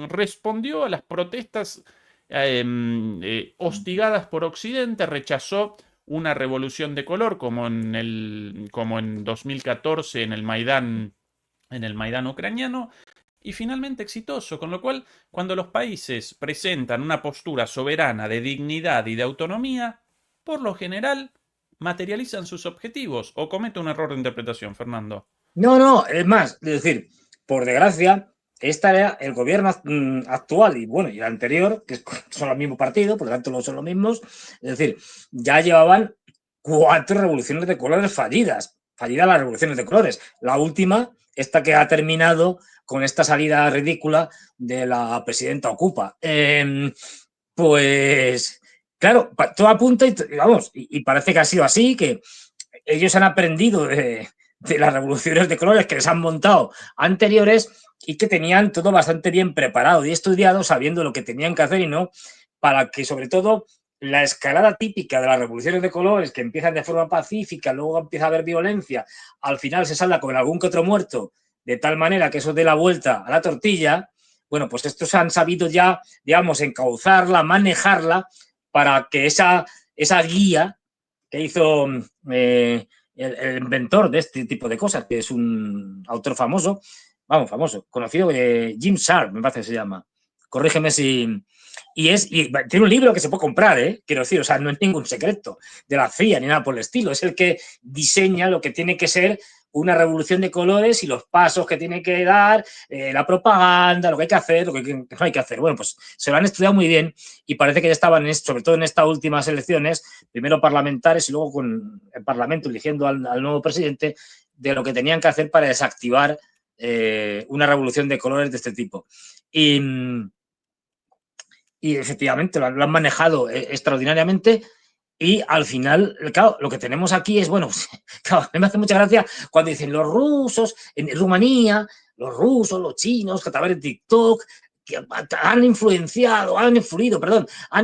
respondió a las protestas hostigadas por Occidente, rechazó una revolución de color como en 2014 en el Maidán ucraniano, y finalmente exitoso, con lo cual cuando los países presentan una postura soberana de dignidad y de autonomía, por lo general materializan sus objetivos o cometen un error de interpretación, Fernando. No, no, es más, es decir, por desgracia, esta era el gobierno actual y bueno, y el anterior, que son los mismos partidos, por lo tanto no son los mismos, es decir, ya llevaban 4 revoluciones de colores fallidas las revoluciones de colores. La última, esta que ha terminado con esta salida ridícula de la presidenta Ocupa. Pues, claro, todo apunta vamos, y parece que ha sido así, que ellos han aprendido de las revoluciones de colores que les han montado anteriores y que tenían todo bastante bien preparado y estudiado, sabiendo lo que tenían que hacer y no, para que sobre todo la escalada típica de las revoluciones de colores, que empiezan de forma pacífica, luego empieza a haber violencia, al final se salda con algún que otro muerto, de tal manera que eso dé la vuelta a la tortilla. Bueno, pues estos han sabido ya, digamos, encauzarla, manejarla, para que esa guía que hizo el inventor de este tipo de cosas, que es un autor famoso, vamos, famoso, conocido, Jim Sharp, me parece que se llama. Corrígeme si... Y tiene un libro que se puede comprar, quiero decir, o sea, no es ningún secreto de la CIA ni nada por el estilo, es el que diseña lo que tiene que ser una revolución de colores y los pasos que tiene que dar, la propaganda, lo que hay que hacer, lo que no hay que hacer. Bueno, pues se lo han estudiado muy bien y parece que ya estaban, sobre todo en estas últimas elecciones, primero parlamentarias y luego con el Parlamento eligiendo al nuevo presidente, de lo que tenían que hacer para desactivar una revolución de colores de este tipo. Y efectivamente lo han manejado extraordinariamente. Y al final, claro, lo que tenemos aquí es, bueno, claro, a mí me hace mucha gracia cuando dicen los rusos, en Rumanía, los rusos, los chinos, que a través de TikTok, que han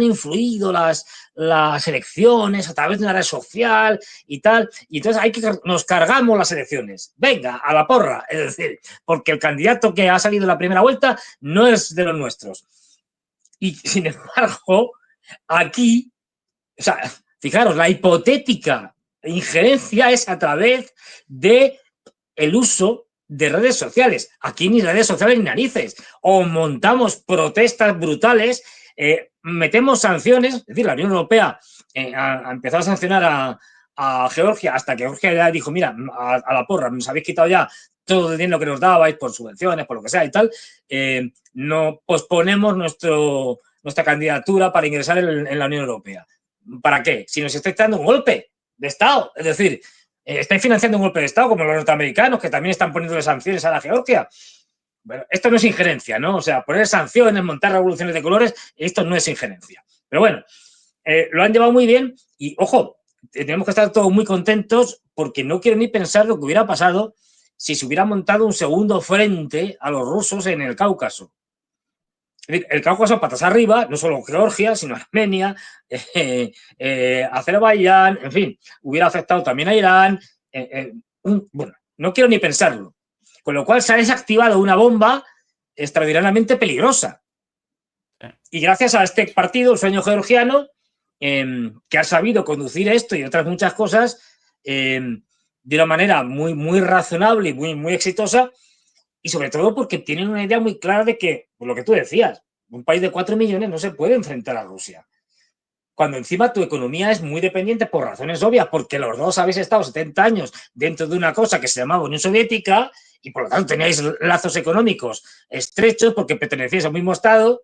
influido las elecciones a través de una red social y tal. Y entonces nos cargamos las elecciones. Venga, a la porra. Es decir, porque el candidato que ha salido en la primera vuelta no es de los nuestros. Y sin embargo, aquí, o sea, fijaros, la hipotética injerencia es a través de el uso de redes sociales. Aquí ni redes sociales ni narices. O montamos protestas brutales, metemos sanciones, es decir, la Unión Europea ha empezado a sancionar a Georgia hasta que Georgia ya dijo, mira, a la porra, nos habéis quitado ya todo el dinero que nos dabais por subvenciones, por lo que sea y tal, no posponemos nuestra candidatura para ingresar en la Unión Europea. ¿Para qué? Si nos estáis dando un golpe de Estado, es decir, estáis financiando un golpe de Estado como los norteamericanos, que también están poniendo sanciones a la Georgia. Bueno, esto no es injerencia, ¿no? O sea, poner sanciones, montar revoluciones de colores, esto no es injerencia. Pero bueno, lo han llevado muy bien y, ojo, tenemos que estar todos muy contentos porque no quiero ni pensar lo que hubiera pasado si se hubiera montado un segundo frente a los rusos en el Cáucaso. El Cáucaso patas arriba, no solo Georgia, sino Armenia, Azerbaiyán, en fin, hubiera afectado también a Irán. Bueno, no quiero ni pensarlo. Con lo cual se ha desactivado una bomba extraordinariamente peligrosa. Y gracias a este partido, el Sueño Georgiano, que ha sabido conducir esto y otras muchas cosas de una manera muy, muy razonable y muy, muy exitosa, y sobre todo porque tienen una idea muy clara de que, pues lo que tú decías, un país de 4 millones no se puede enfrentar a Rusia. Cuando encima tu economía es muy dependiente por razones obvias, porque los dos habéis estado 70 años dentro de una cosa que se llamaba Unión Soviética y por lo tanto teníais lazos económicos estrechos porque pertenecíais al mismo Estado,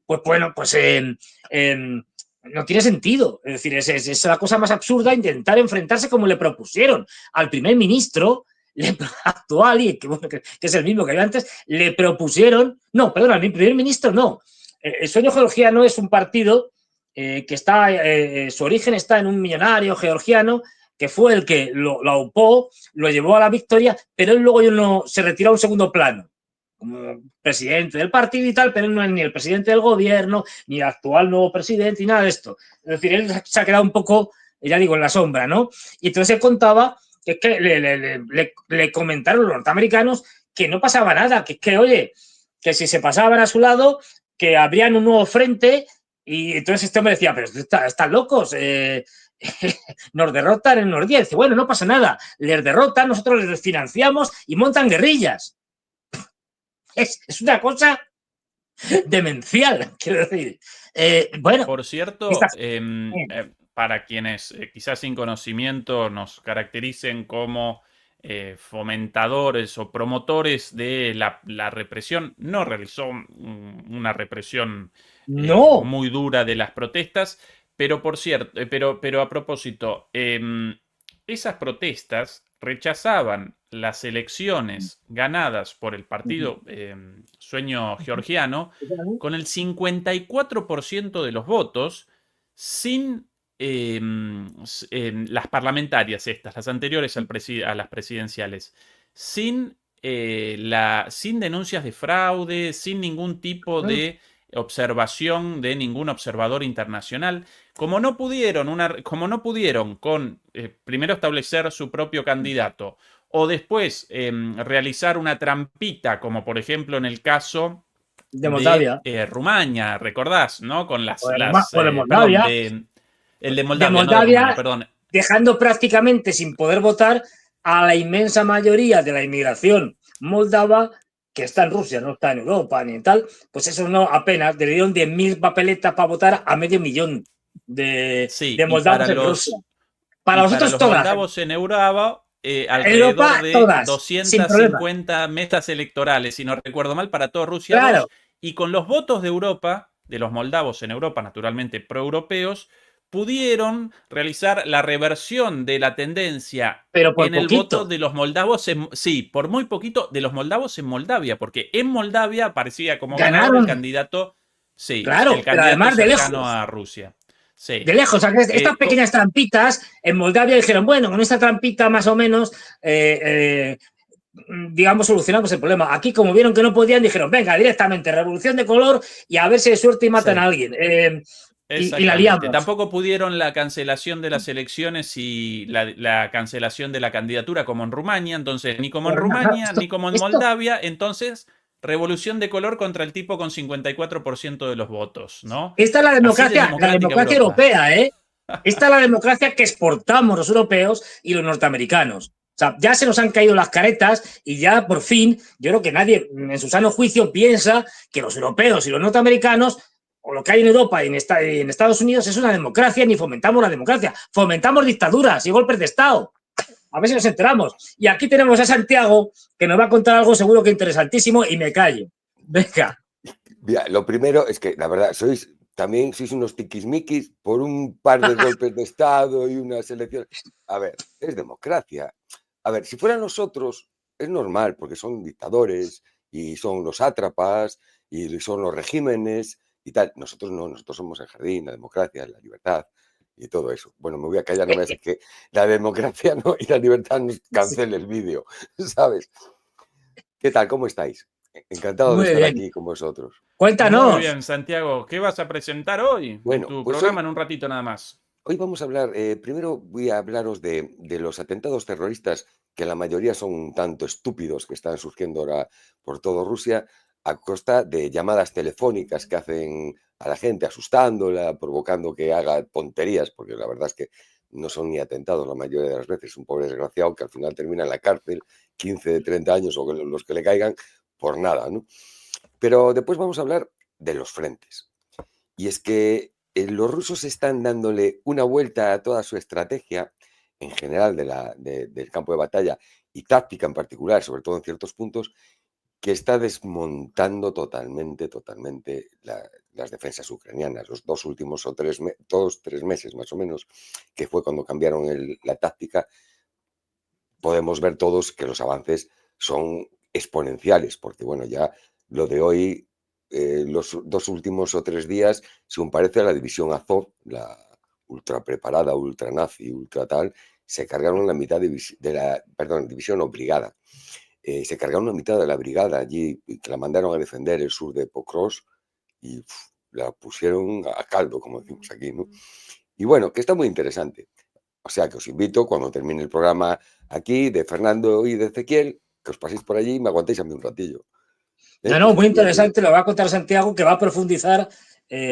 pues bueno, pues no tiene sentido. Es decir, es la cosa más absurda intentar enfrentarse como le propusieron al primer ministro actual, y que es el mismo que había antes, le propusieron, no, perdón, al primer ministro no. El Sueño Georgiano es un partido que está, su origen está en un millonario georgiano que fue el que lo aupó, lo llevó a la victoria, pero él luego no, se retiró a un segundo plano como presidente del partido y tal, pero él no es ni el presidente del gobierno, ni el actual nuevo presidente, ni nada de esto. Es decir, él se ha quedado un poco, ya digo, en la sombra, ¿no? Y entonces él contaba que le comentaron los norteamericanos que no pasaba nada, que oye, que si se pasaban a su lado, que habrían un nuevo frente, y entonces este hombre decía, pero están locos, nos derrotan en unos días. Dice, bueno, no pasa nada, les derrotan, nosotros les financiamos y montan guerrillas. Es una cosa demencial, quiero decir. Bueno. Por cierto, para quienes quizás sin conocimiento nos caractericen como fomentadores o promotores de la represión, no realizó una represión no. muy dura de las protestas, pero por cierto, pero a propósito, esas protestas rechazaban las elecciones ganadas por el partido Sueño Georgiano con el 54% de los votos, sin las parlamentarias estas, las anteriores a las presidenciales, sin denuncias de fraude, sin ningún tipo de observación de ningún observador internacional. Como no pudieron primero establecer su propio candidato o después realizar una trampita, como por ejemplo en el caso de Moldavia, Rumania, recordás, ¿no? Con de Moldavia, perdón, el de Moldavia, no de Rumania, perdón. Dejando prácticamente sin poder votar a la inmensa mayoría de la inmigración moldava que está en Rusia, no está en Europa ni en tal, pues eso no apenas, le dieron 10.000 papeletas para votar a 500.000 de moldavos en Rusia. Para los moldavos en Europa, alrededor de todas, 250 mesas electorales, si no recuerdo mal, para toda Rusia. Claro. Y con los votos de Europa, de los moldavos en Europa, naturalmente proeuropeos, pudieron realizar la reversión de la tendencia en el voto de los moldavos, por muy poquito, de los moldavos en Moldavia, porque en Moldavia aparecía como ganador el candidato, claro, el candidato además cercano a Rusia. Sí. De lejos, o sea, estas pequeñas trampitas en Moldavia dijeron, bueno, con esta trampita más o menos, digamos, solucionamos el problema. Aquí, como vieron que no podían, dijeron, venga, directamente, revolución de color y a ver si hay suerte y matan a alguien. Y la liamos. Tampoco pudieron la cancelación de las elecciones y la cancelación de la candidatura como en Rumania, entonces ni como en Rumania ni como en Moldavia, entonces revolución de color contra el tipo con 54% de los votos, ¿no? Esta es la democracia europea, ¿eh? Esta es la democracia que exportamos los europeos y los norteamericanos. O sea, ya se nos han caído las caretas y ya por fin, yo creo que nadie en su sano juicio piensa que los europeos y los norteamericanos o lo que hay en Europa y en Estados Unidos es una democracia, ni fomentamos la democracia, fomentamos dictaduras y golpes de Estado. A ver si nos enteramos. Y aquí tenemos a Santiago, que nos va a contar algo seguro que interesantísimo, y me callo. Venga. Mira, lo primero es que, la verdad, también sois unos tiquismiquis por un par de golpes de Estado y unas elecciones. A ver, es democracia. A ver, si fueran nosotros, es normal, porque son dictadores y son los sátrapas y son los regímenes y tal. Nosotros no, nosotros somos el jardín, la democracia, la libertad y todo eso. Bueno, me voy a callar, no me hace que la democracia no, y la libertad nos cancele el vídeo, ¿sabes? ¿Qué tal? ¿Cómo estáis? Encantado de Muy estar bien. aquí con vosotros. Muy Cuéntanos. bien, Santiago. ¿Qué vas a presentar hoy en Bueno, tu pues programa en un ratito nada más? hoy vamos a hablar, primero voy a hablaros de los atentados terroristas, que la mayoría son un tanto estúpidos, que están surgiendo ahora por toda Rusia, a costa de llamadas telefónicas que hacen a la gente, asustándola, provocando que haga tonterías, porque la verdad es que no son ni atentados la mayoría de las veces, un pobre desgraciado que al final termina en la cárcel, 15, de 30 años o los que le caigan, por nada, ¿no? Pero después vamos a hablar de los frentes. Y es que los rusos están dándole una vuelta a toda su estrategia, en general del campo de batalla y táctica en particular, sobre todo en ciertos puntos, que está desmontando totalmente las defensas ucranianas. Los dos últimos o 3 meses más o menos, que fue cuando cambiaron la táctica, podemos ver todos que los avances son exponenciales, porque bueno, ya lo de hoy, los 2 últimos o 3 días, según parece, la división Azov, la ultra preparada, ultra nazi, ultra tal, se cargaron la mitad perdón, división o brigada. Se cargaron la mitad de la brigada allí, y que la mandaron a defender el sur de Pokrovsk y la pusieron a caldo, como decimos aquí, ¿no? Y bueno, que está muy interesante. O sea que os invito, cuando termine el programa aquí de Fernando y de Ezequiel, que os paséis por allí y me aguantéis a mí un ratillo. No, Que no, os muy estoy aquí. interesante. Lo va a contar Santiago, que va a profundizar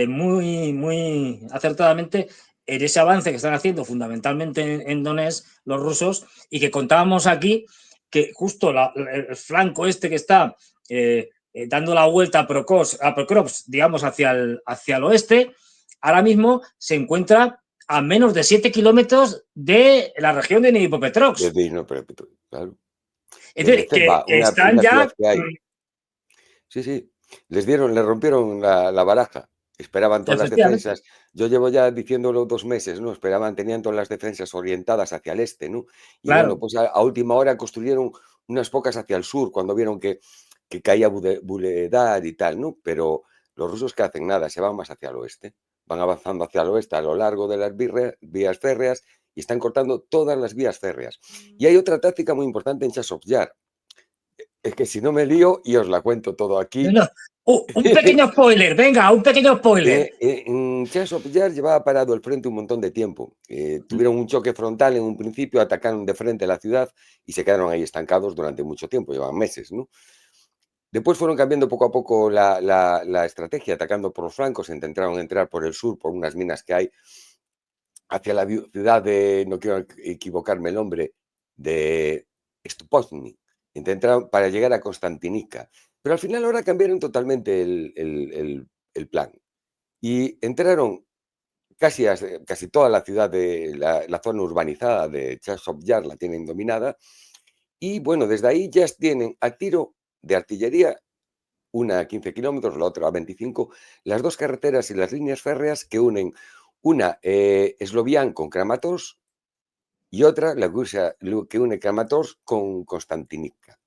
muy acertadamente en ese avance que están haciendo fundamentalmente en Donetsk los rusos, y que contábamos aquí que justo el flanco este que está dando la vuelta a Pokrovsk, digamos, hacia el oeste, ahora mismo se encuentra a menos de 7 kilómetros de la región de Dnipropetrovsk. Claro. Es De decir, que Neceba, están una ciudad ya. que hay. Sí, sí. Le rompieron la baraja. Esperaban todas las Efectivamente. defensas. Yo llevo ya diciéndolo 2 meses, ¿no? Tenían todas las defensas orientadas hacia el este, ¿no? Y bueno, Claro. pues a última hora construyeron unas pocas hacia el sur, cuando vieron que caía Buledar y tal, ¿no? Pero los rusos que hacen nada, se van más hacia el oeste. Van avanzando hacia el oeste a lo largo de las vías férreas y están cortando todas las vías férreas. Y hay otra táctica muy importante en Chasov Yar. Es que si no me lío y os la cuento todo aquí. No. Un pequeño spoiler, venga, un pequeño spoiler. En Chasov Yar llevaba parado el frente un montón de tiempo. Tuvieron un choque frontal en un principio, atacaron de frente la ciudad y se quedaron ahí estancados durante mucho tiempo, llevaban meses, ¿no? Después fueron cambiando poco a poco la estrategia, atacando por los flancos, intentaron entrar por el sur, por unas minas que hay, hacia la ciudad de, no quiero equivocarme el nombre, de Stupozny. Intentaron para llegar a Konstantinica. Pero al final ahora cambiaron totalmente el plan. Y entraron casi toda la ciudad de la zona urbanizada de Chasov Yar, la tienen dominada. Y bueno, desde ahí ya tienen a tiro de artillería, una a 15 kilómetros, la otra a 25, las dos carreteras y las líneas férreas que unen una Slovian con Kramatorsk y otra la que une Kramatorsk con Konstantinica.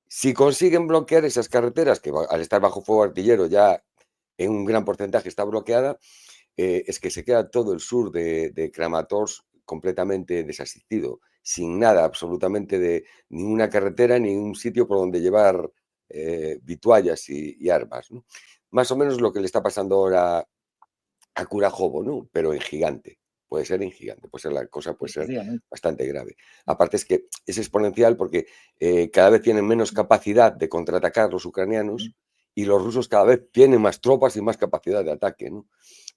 Si consiguen bloquear esas carreteras, que al estar bajo fuego artillero ya en un gran porcentaje está bloqueada, es que se queda todo el sur de Kramatorsk completamente desasistido, sin nada absolutamente de ninguna carretera, ni un sitio por donde llevar vituallas y armas, ¿no? Más o menos lo que le está pasando ahora a Kurajovo, ¿no? Pero en gigante. Puede ser en gigante, la cosa puede ser bastante grave. Aparte es que es exponencial porque cada vez tienen menos capacidad de contraatacar los ucranianos y los rusos cada vez tienen más tropas y más capacidad de ataque, ¿no?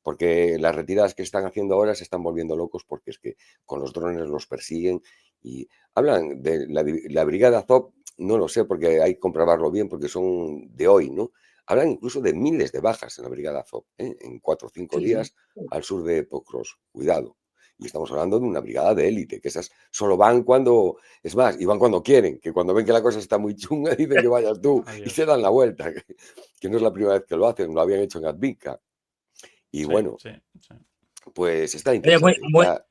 Porque las retiradas que están haciendo ahora se están volviendo locos, porque es que con los drones los persiguen y hablan de la brigada Azov, no lo sé porque hay que comprobarlo bien porque son de hoy, ¿no? Hablan incluso de miles de bajas en la brigada Azov, en 4 o 5 días al sur de Pokrovsk. Cuidado. Y estamos hablando de una brigada de élite, que esas solo van cuando, es más, y van cuando quieren, que cuando ven que la cosa está muy chunga dicen que vayas tú y se dan la vuelta, que no es la primera vez que lo hacen, lo habían hecho en Advinka. Y bueno, pues está interesante.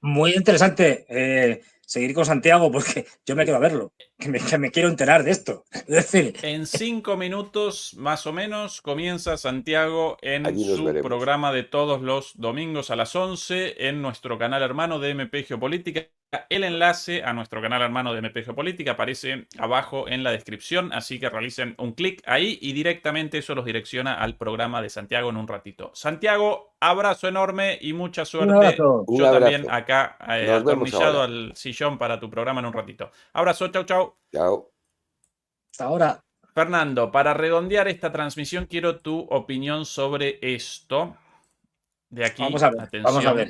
Muy interesante, seguir con Santiago porque yo me quedo a verlo, que me quiero enterar de esto. Es decir, En 5 minutos más o menos comienza Santiago en Allí nos su veremos. programa de todos los domingos a las 11 en nuestro canal hermano de MP Geopolítica. El enlace a nuestro canal hermano de MP Geopolítica aparece abajo en la descripción, así que realicen un clic ahí y directamente eso los direcciona al programa de Santiago en un ratito. Santiago, abrazo enorme y mucha un suerte. abrazo. Un Yo también abrazo. acá Nos vemos atornillado ahora. al sillón para tu programa en un ratito. Abrazo, chau, chau. Chao. Hasta ahora. Fernando, para redondear esta transmisión, quiero tu opinión sobre esto. De aquí, Vamos a ver. atención.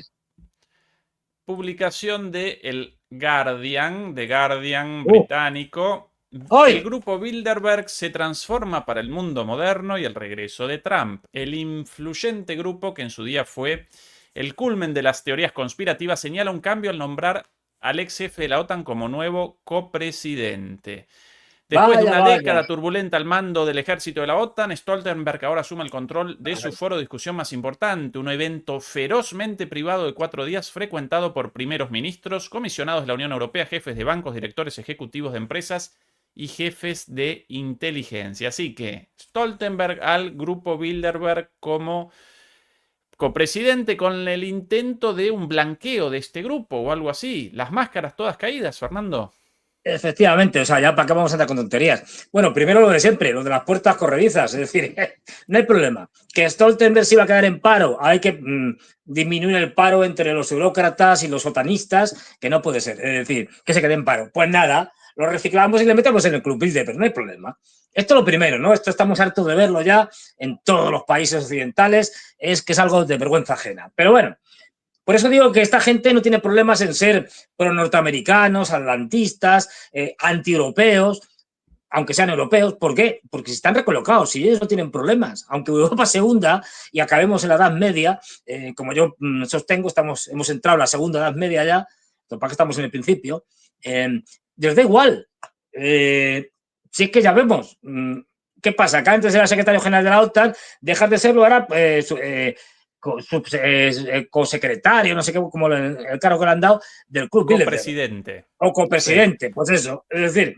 Publicación de el Guardian, The Guardian británico. ¡Hoy! El grupo Bilderberg se transforma para el mundo moderno y el regreso de Trump. El influyente grupo, que en su día fue el culmen de las teorías conspirativas, señala un cambio al nombrar al ex jefe de la OTAN como nuevo copresidente. Después de una década turbulenta al mando del ejército de la OTAN, Stoltenberg ahora asume el control de su foro de discusión más importante, un evento ferozmente privado de 4 días frecuentado por primeros ministros, comisionados de la Unión Europea, jefes de bancos, directores ejecutivos de empresas y jefes de inteligencia. Así que Stoltenberg al grupo Bilderberg como copresidente con el intento de un blanqueo de este grupo o algo así. Las máscaras todas caídas, Fernando. Efectivamente, o sea, ya para qué vamos a andar con tonterías. Bueno, primero lo de siempre, lo de las puertas corredizas, es decir, no hay problema. Que Stoltenberg se iba a quedar en paro, hay que disminuir el paro entre los eurócratas y los otanistas, que no puede ser, es decir, que se quede en paro. Pues nada, lo reciclamos y le metemos en el Club Bilderberg, no hay problema. Esto es lo primero, ¿no? Esto estamos hartos de verlo ya en todos los países occidentales, es que es algo de vergüenza ajena. Pero bueno, por eso digo que esta gente no tiene problemas en ser pro-norteamericanos, atlantistas, anti-europeos, aunque sean europeos. ¿Por qué? Porque si están recolocados y ellos no tienen problemas. Aunque Europa se hunda y acabemos en la Edad Media, como yo sostengo, hemos entrado en la Segunda Edad Media ya, lo que pasa es que estamos en el principio, les da igual. Si es que ya vemos. ¿Qué pasa? Que antes era secretario general de la OTAN, dejas de serlo ahora cosecretario, no sé qué, como el cargo que le han dado, del Club Bilderberg. Copresidente. O copresidente, sí. Pues eso. Es decir,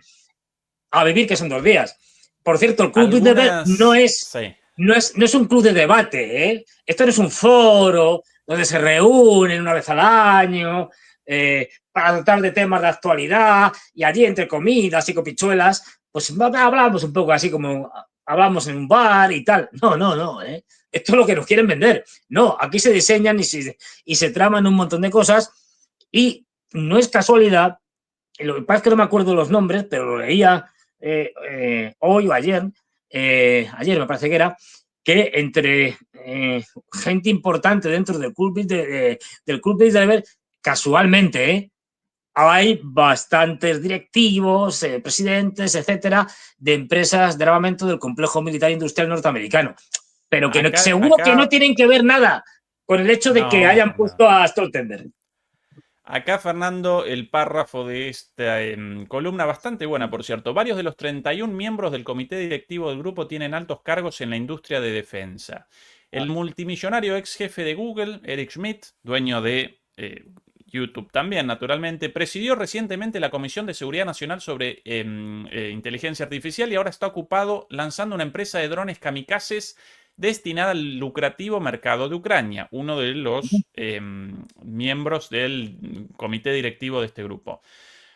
a vivir que son 2 días. Por cierto, el Club Bilderberg no es un club de debate, ¿eh? Esto no es un foro donde se reúnen una vez al año para tratar de temas de actualidad y allí entre comidas y copichuelas, pues hablamos un poco así como hablamos en un bar y tal. No, ¿eh? Esto es lo que nos quieren vender. No, aquí se diseñan y se traman un montón de cosas y no es casualidad, lo que pasa es que no me acuerdo los nombres, pero lo leía hoy o ayer me parece que era, que entre gente importante dentro del Club Bilderberg, casualmente, hay bastantes directivos, presidentes, etcétera, de empresas de armamento del complejo militar industrial norteamericano. Pero que seguro que no tienen que ver nada con el hecho de que hayan puesto a Stoltenberg. Acá, Fernando, el párrafo de esta columna, bastante buena, por cierto. Varios de los 31 miembros del comité directivo del grupo tienen altos cargos en la industria de defensa. El multimillonario ex jefe de Google, Eric Schmidt, dueño de YouTube también, naturalmente, presidió recientemente la Comisión de Seguridad Nacional sobre Inteligencia Artificial y ahora está ocupado lanzando una empresa de drones kamikazes destinada al lucrativo mercado de Ucrania, uno de los miembros del comité directivo de este grupo.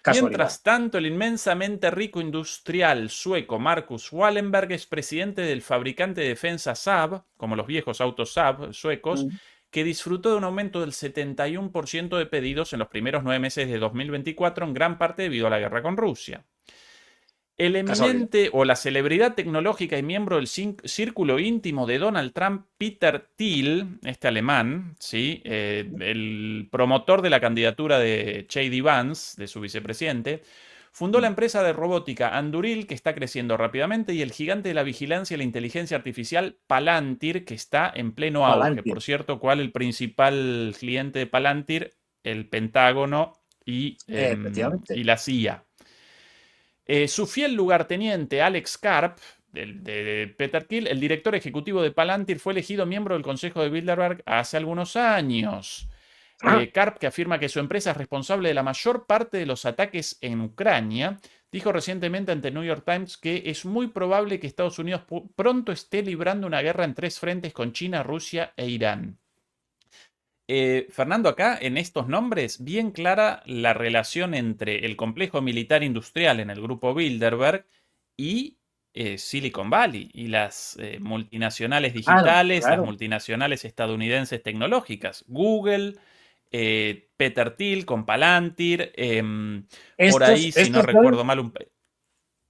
Casualidad. Mientras tanto, el inmensamente rico industrial sueco Marcus Wallenberg es presidente del fabricante de defensa Saab, como los viejos autos Saab suecos, que disfrutó de un aumento del 71% de pedidos en los primeros 9 meses de 2024, en gran parte debido a la guerra con Rusia. El eminente o la celebridad tecnológica y miembro del círculo íntimo de Donald Trump, Peter Thiel, este alemán, ¿sí? El promotor de la candidatura de J.D. Vance, de su vicepresidente, fundó la empresa de robótica Anduril, que está creciendo rápidamente, y el gigante de la vigilancia y la inteligencia artificial Palantir, que está en pleno auge. Por cierto, ¿cuál el principal cliente de Palantir? El Pentágono y la CIA. Su fiel lugarteniente, Alex Karp, de Peter Thiel, el director ejecutivo de Palantir, fue elegido miembro del Consejo de Bilderberg hace algunos años. Karp, que afirma que su empresa es responsable de la mayor parte de los ataques en Ucrania, dijo recientemente ante New York Times que es muy probable que Estados Unidos pronto esté librando una guerra en 3 frentes con China, Rusia e Irán. Fernando, acá en estos nombres, bien clara la relación entre el complejo militar industrial en el grupo Bilderberg y Silicon Valley y las multinacionales digitales, las Claro. multinacionales estadounidenses tecnológicas. Google, Peter Thiel con Palantir, por ahí, si no recuerdo mal,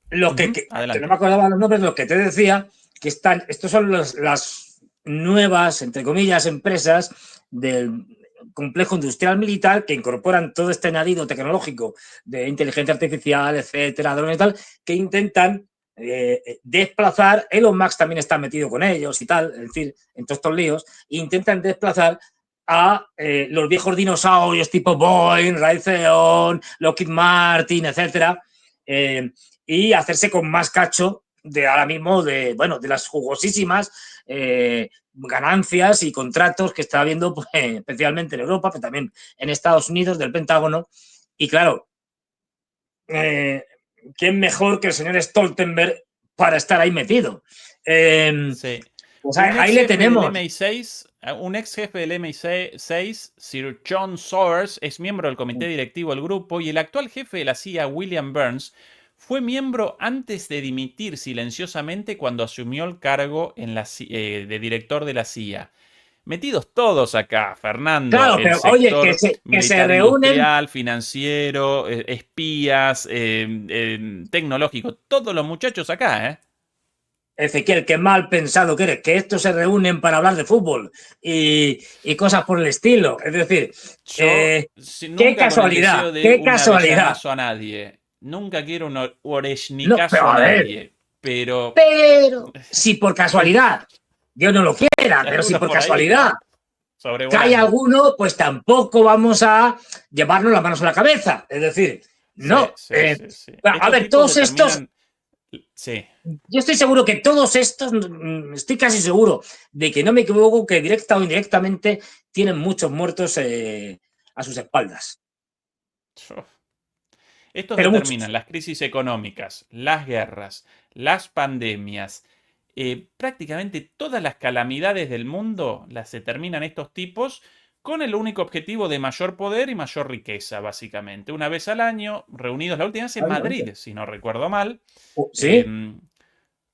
Lo que no me acordaba los nombres, lo que te decía, que estos son las nuevas, entre comillas, empresas del complejo industrial militar que incorporan todo este añadido tecnológico de inteligencia artificial, etcétera, drones y tal, que intentan desplazar. Elon Musk también está metido con ellos y tal, es decir, en todos estos líos, intentan desplazar a los viejos dinosaurios tipo Boeing, Raytheon, Lockheed Martin, etcétera, y hacerse con más cacho de ahora mismo de las jugosísimas ganancias y contratos que está habiendo, pues, especialmente en Europa, pero también en Estados Unidos, del Pentágono. Y claro, ¿quién mejor que el señor Stoltenberg para estar ahí metido? Sí. Pues ahí le tenemos. Un ex jefe del MI6, Sir John Sowers, es miembro del comité directivo del grupo, y el actual jefe de la CIA, William Burns, fue miembro antes de dimitir silenciosamente cuando asumió el cargo de director de la CIA. Metidos todos acá, Fernando. Claro, el pero sector oye, que se reúnen. Industrial, financiero, espías, tecnológico, todos los muchachos acá, ¿eh? Ezequiel, qué mal pensado que eres, que estos se reúnen para hablar de fútbol y cosas por el estilo. Es decir, qué casualidad, qué casualidad. A nadie. Nunca quiero un No, oreshnicazo pero a a ver, nadie. Pero si por casualidad, Dios no lo quiera, pero si por casualidad cae alguno, pues tampoco vamos a llevarnos las manos a la cabeza. Es decir, no. A ver, todos estos. Sí. Yo estoy seguro que todos estos, estoy casi seguro de que no me equivoco, que directa o indirectamente tienen muchos muertos a sus espaldas. Estos determinan las crisis económicas, las guerras, las pandemias, prácticamente todas las calamidades del mundo las determinan estos tipos con el único objetivo de mayor poder y mayor riqueza, básicamente. Una vez al año, reunidos la última vez en Madrid, si no recuerdo mal. ¿Sí?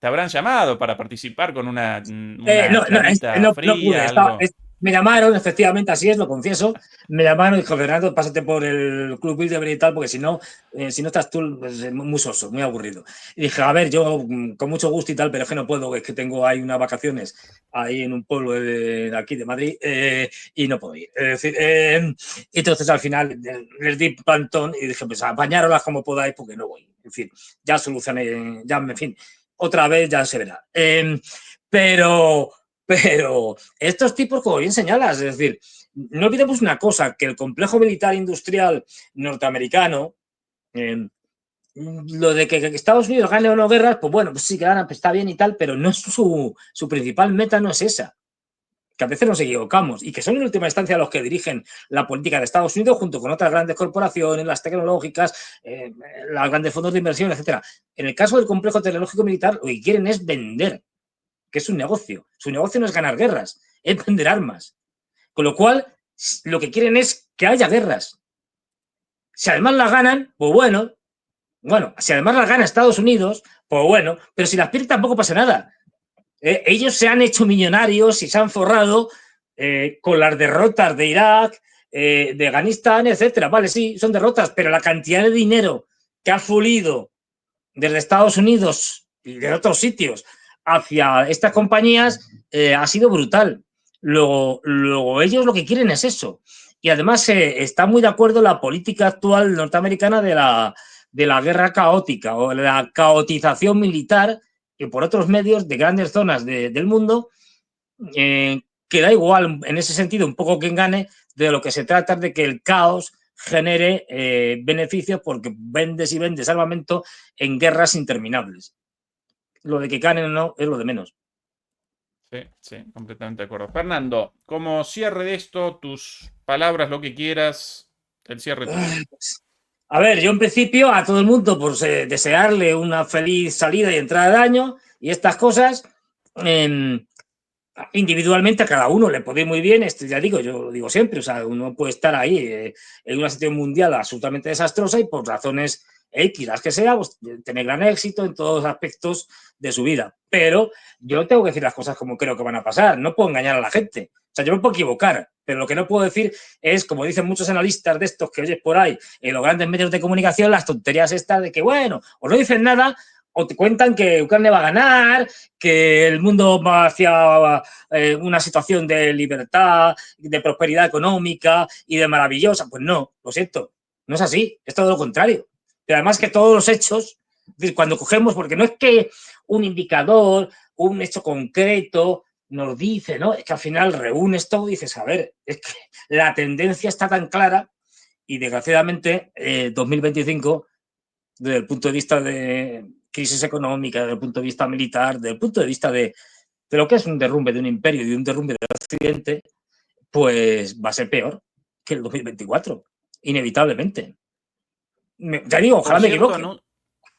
Te habrán llamado para participar con una no pude, algo. Me llamaron, efectivamente, así es, lo confieso. Me llamaron y dijo, Fernando, pásate por el Club Bilderberg y tal, porque si no estás tú, pues, es muy soso, muy aburrido. Y dije, a ver, yo con mucho gusto y tal, pero es que no puedo, es que tengo ahí unas vacaciones ahí en un pueblo de aquí de Madrid y no puedo ir. Es decir, entonces al final les di plantón y dije, pues apañarolas como podáis porque no voy. En fin, ya solucioné, ya, en fin, otra vez ya se verá. Pero estos tipos, como bien señalas, es decir, no olvidemos una cosa, que el complejo militar industrial norteamericano, lo de que Estados Unidos gane o no guerras, pues bueno, pues sí que gana, pues está bien y tal, pero no es su principal meta, no es esa. Que a veces nos equivocamos y que son en última instancia los que dirigen la política de Estados Unidos junto con otras grandes corporaciones, las tecnológicas, los grandes fondos de inversión, etcétera. En el caso del complejo tecnológico militar, lo que quieren es vender, que es un negocio. Su negocio no es ganar guerras, es vender armas. Con lo cual, lo que quieren es que haya guerras. Si además las ganan, pues bueno, si además las gana Estados Unidos, pues bueno, pero si las pierde tampoco pasa nada. Ellos se han hecho millonarios y se han forrado con las derrotas de Irak, de Afganistán, etcétera. Vale, sí, son derrotas, pero la cantidad de dinero que ha fluido desde Estados Unidos y de otros sitios hacia estas compañías ha sido brutal. Luego ellos lo que quieren es eso. Y además está muy de acuerdo la política actual norteamericana de la guerra caótica o la caotización militar, que por otros medios de grandes zonas del mundo, que da igual en ese sentido un poco quien gane, de lo que se trata es de que el caos genere beneficios porque vendes y vendes armamento en guerras interminables. Lo de que ganen o no es lo de menos. Sí, sí, completamente de acuerdo. Fernando, como cierre de esto, tus palabras, lo que quieras, el cierre tuyo. A ver, yo en principio a todo el mundo por desearle una feliz salida y entrada de año y estas cosas, individualmente a cada uno le puede ir muy bien, esto ya digo, yo lo digo siempre, o sea, uno puede estar ahí en una situación mundial absolutamente desastrosa y por razones X, las que sea, pues tener gran éxito en todos los aspectos de su vida. Pero yo tengo que decir las cosas como creo que van a pasar, no puedo engañar a la gente. O sea, yo me puedo equivocar, pero lo que no puedo decir es, como dicen muchos analistas de estos que oyes por ahí en los grandes medios de comunicación, las tonterías estas de que, bueno, o no dicen nada o te cuentan que Ucrania va a ganar, que el mundo va hacia una situación de libertad, de prosperidad económica y de maravillosa. Pues no, lo siento, no es así, es todo lo contrario. Pero además que todos los hechos, cuando cogemos, porque no es que un indicador, un hecho concreto nos dice, ¿no? Es que al final reúnes todo y dices, a ver, es que la tendencia está tan clara y desgraciadamente 2025, desde el punto de vista de crisis económica, desde el punto de vista militar, desde el punto de vista de lo que es un derrumbe de un imperio y un derrumbe de Occidente, pues va a ser peor que el 2024, inevitablemente. Ya digo, Por ojalá me cierto, equivoque.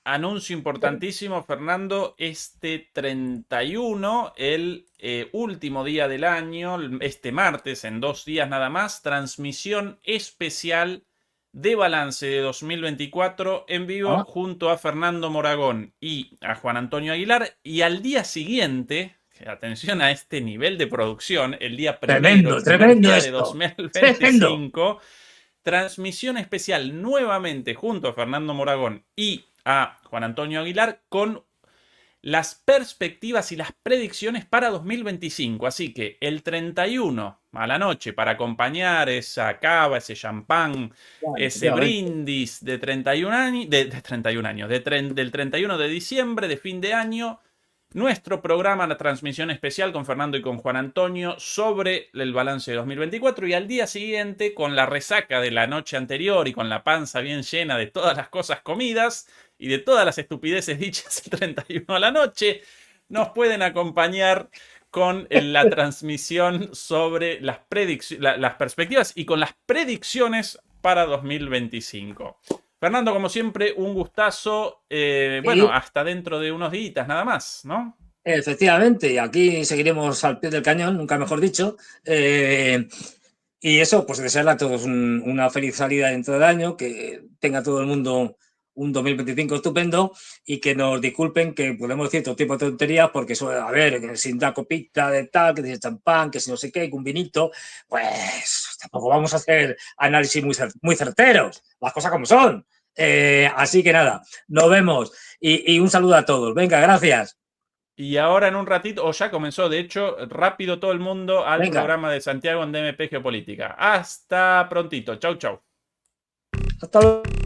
anuncio importantísimo, Fernando, este 31, el último día del año, este martes, en 2 días nada más, transmisión especial de balance de 2024 en vivo junto a Fernando Moragón y a Juan Antonio Aguilar. Y al día siguiente, atención a este nivel de producción, el día primero, Tremendo, el primer tremendo día de esto. Tremendo. 2025, transmisión especial nuevamente junto a Fernando Moragón y a Juan Antonio Aguilar con las perspectivas y las predicciones para 2025. Así que el 31 a la noche, para acompañar esa cava, ese champán, ese brindis de 31 años, del 31 de diciembre, de fin de año, nuestro programa, la transmisión especial con Fernando y con Juan Antonio sobre el balance de 2024 y al día siguiente, con la resaca de la noche anterior y con la panza bien llena de todas las cosas comidas y de todas las estupideces dichas el 31 a la noche, nos pueden acompañar con la transmisión sobre las perspectivas y con las predicciones para 2025. Fernando, como siempre, un gustazo. Bueno, hasta dentro de unos días nada más, ¿no? Efectivamente, y aquí seguiremos al pie del cañón, nunca mejor dicho. Y eso, pues desearle a todos una feliz salida dentro del año, que tenga todo el mundo un 2025 estupendo y que nos disculpen que podemos decir todo tipo de tonterías porque eso, a ver, que si da copita de tal, que si champán, que si no sé qué, que un vinito, pues tampoco vamos a hacer análisis muy certeros, las cosas como son. Así que nada, nos vemos y un saludo a todos. Venga, gracias. Y ahora en un ratito, o ya comenzó, de hecho, rápido todo el mundo al programa de Santiago en DMP Geopolítica. Hasta prontito. Chau, chau. Hasta luego.